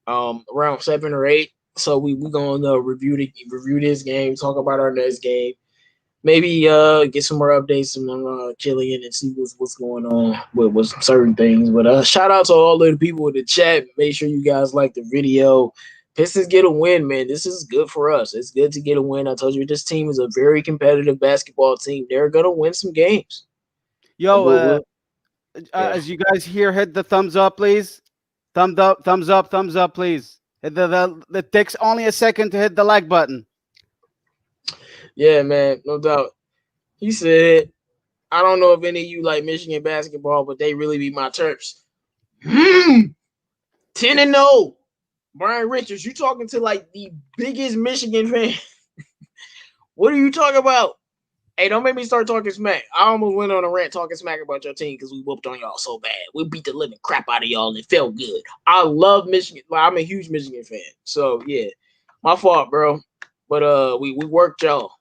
around 7 or 8. So we gonna review this game, talk about our next game. Maybe get some more updates from Killian and see what's going on with certain things. But shout out to all of the people in the chat. Make sure you guys like the video. Pistons get a win, man. This is good for us. It's good to get a win. I told you this team is a very competitive basketball team. They're gonna win some games. And Yo, yeah. as you guys here, hit the thumbs up, please. Thumbs up, please. It takes only a second to hit the like button. Yeah, man, no doubt. He said, I don't know if any of you like Michigan basketball, but they really be my Terps. 10-0. Brian Richards, you talking to like the biggest Michigan fan. What are you talking about? Hey, don't make me start talking smack. I almost went on a rant talking smack about your team because we whooped on y'all so bad. We beat the living crap out of y'all and it felt good. I love Michigan. Like, I'm a huge Michigan fan. So yeah, my fault, bro. But we worked y'all.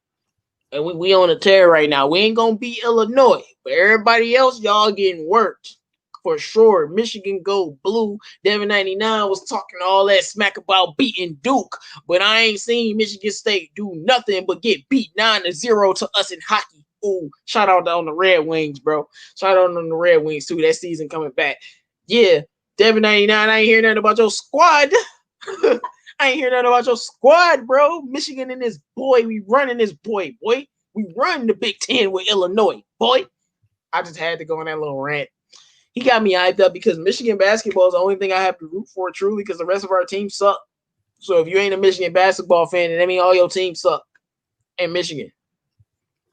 And we on a tear right now. We ain't gonna beat Illinois, but everybody else, y'all getting worked for sure. Michigan go blue. Devin 99 was talking all that smack about beating Duke, but I ain't seen Michigan State do nothing but get beat 9-0 to us in hockey. Ooh, shout out on the Red Wings, bro. Shout out on the Red Wings too. That season coming back. Yeah, Devin 99. I ain't hearing nothing about your squad. I ain't hear nothing about your squad, bro. Michigan and this boy, we running this boy. We run the Big Ten with Illinois, boy. I just had to go on that little rant. He got me hyped up because Michigan basketball is the only thing I have to root for, truly, because the rest of our teams suck. So if you ain't a Michigan basketball fan, then that means all your teams suck in Michigan.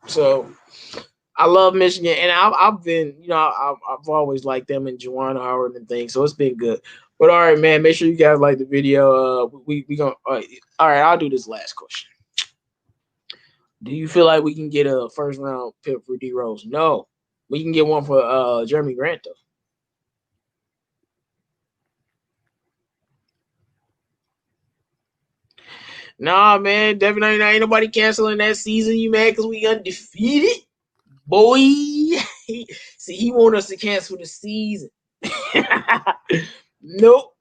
So I love Michigan, and I've been, I've always liked them and Juwan Howard and things, so it's been good. But all right, man, make sure you guys like the video. We gonna all right. I'll do this last question. Do you feel like we can get a first round pick for D Rose? No, we can get one for Jeremy Grant though. Nah, man, definitely ain't nobody canceling that season. You mad because we undefeated, boy? See, he want us to cancel the season. Nope,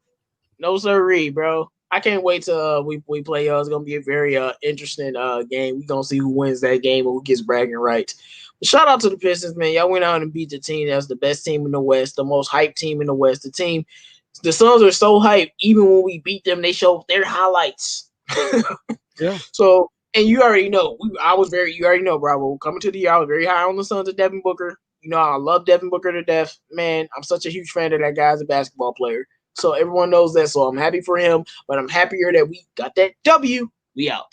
no sirree, bro. I can't wait till we play. It's gonna be a very interesting game. We gonna see who wins that game and who gets bragging rights. But shout out to the Pistons, man. Y'all went out and beat the team that's the best team in the West, the most hyped team in the West. The Suns are so hyped. Even when we beat them, they show their highlights. Yeah. So, and you already know, you already know, Bravo. Coming to the year, I was very high on the Suns of Devin Booker. You know, I love Devin Booker to death. Man, I'm such a huge fan of that guy as a basketball player. So everyone knows that. So I'm happy for him, but I'm happier that we got that W. We out.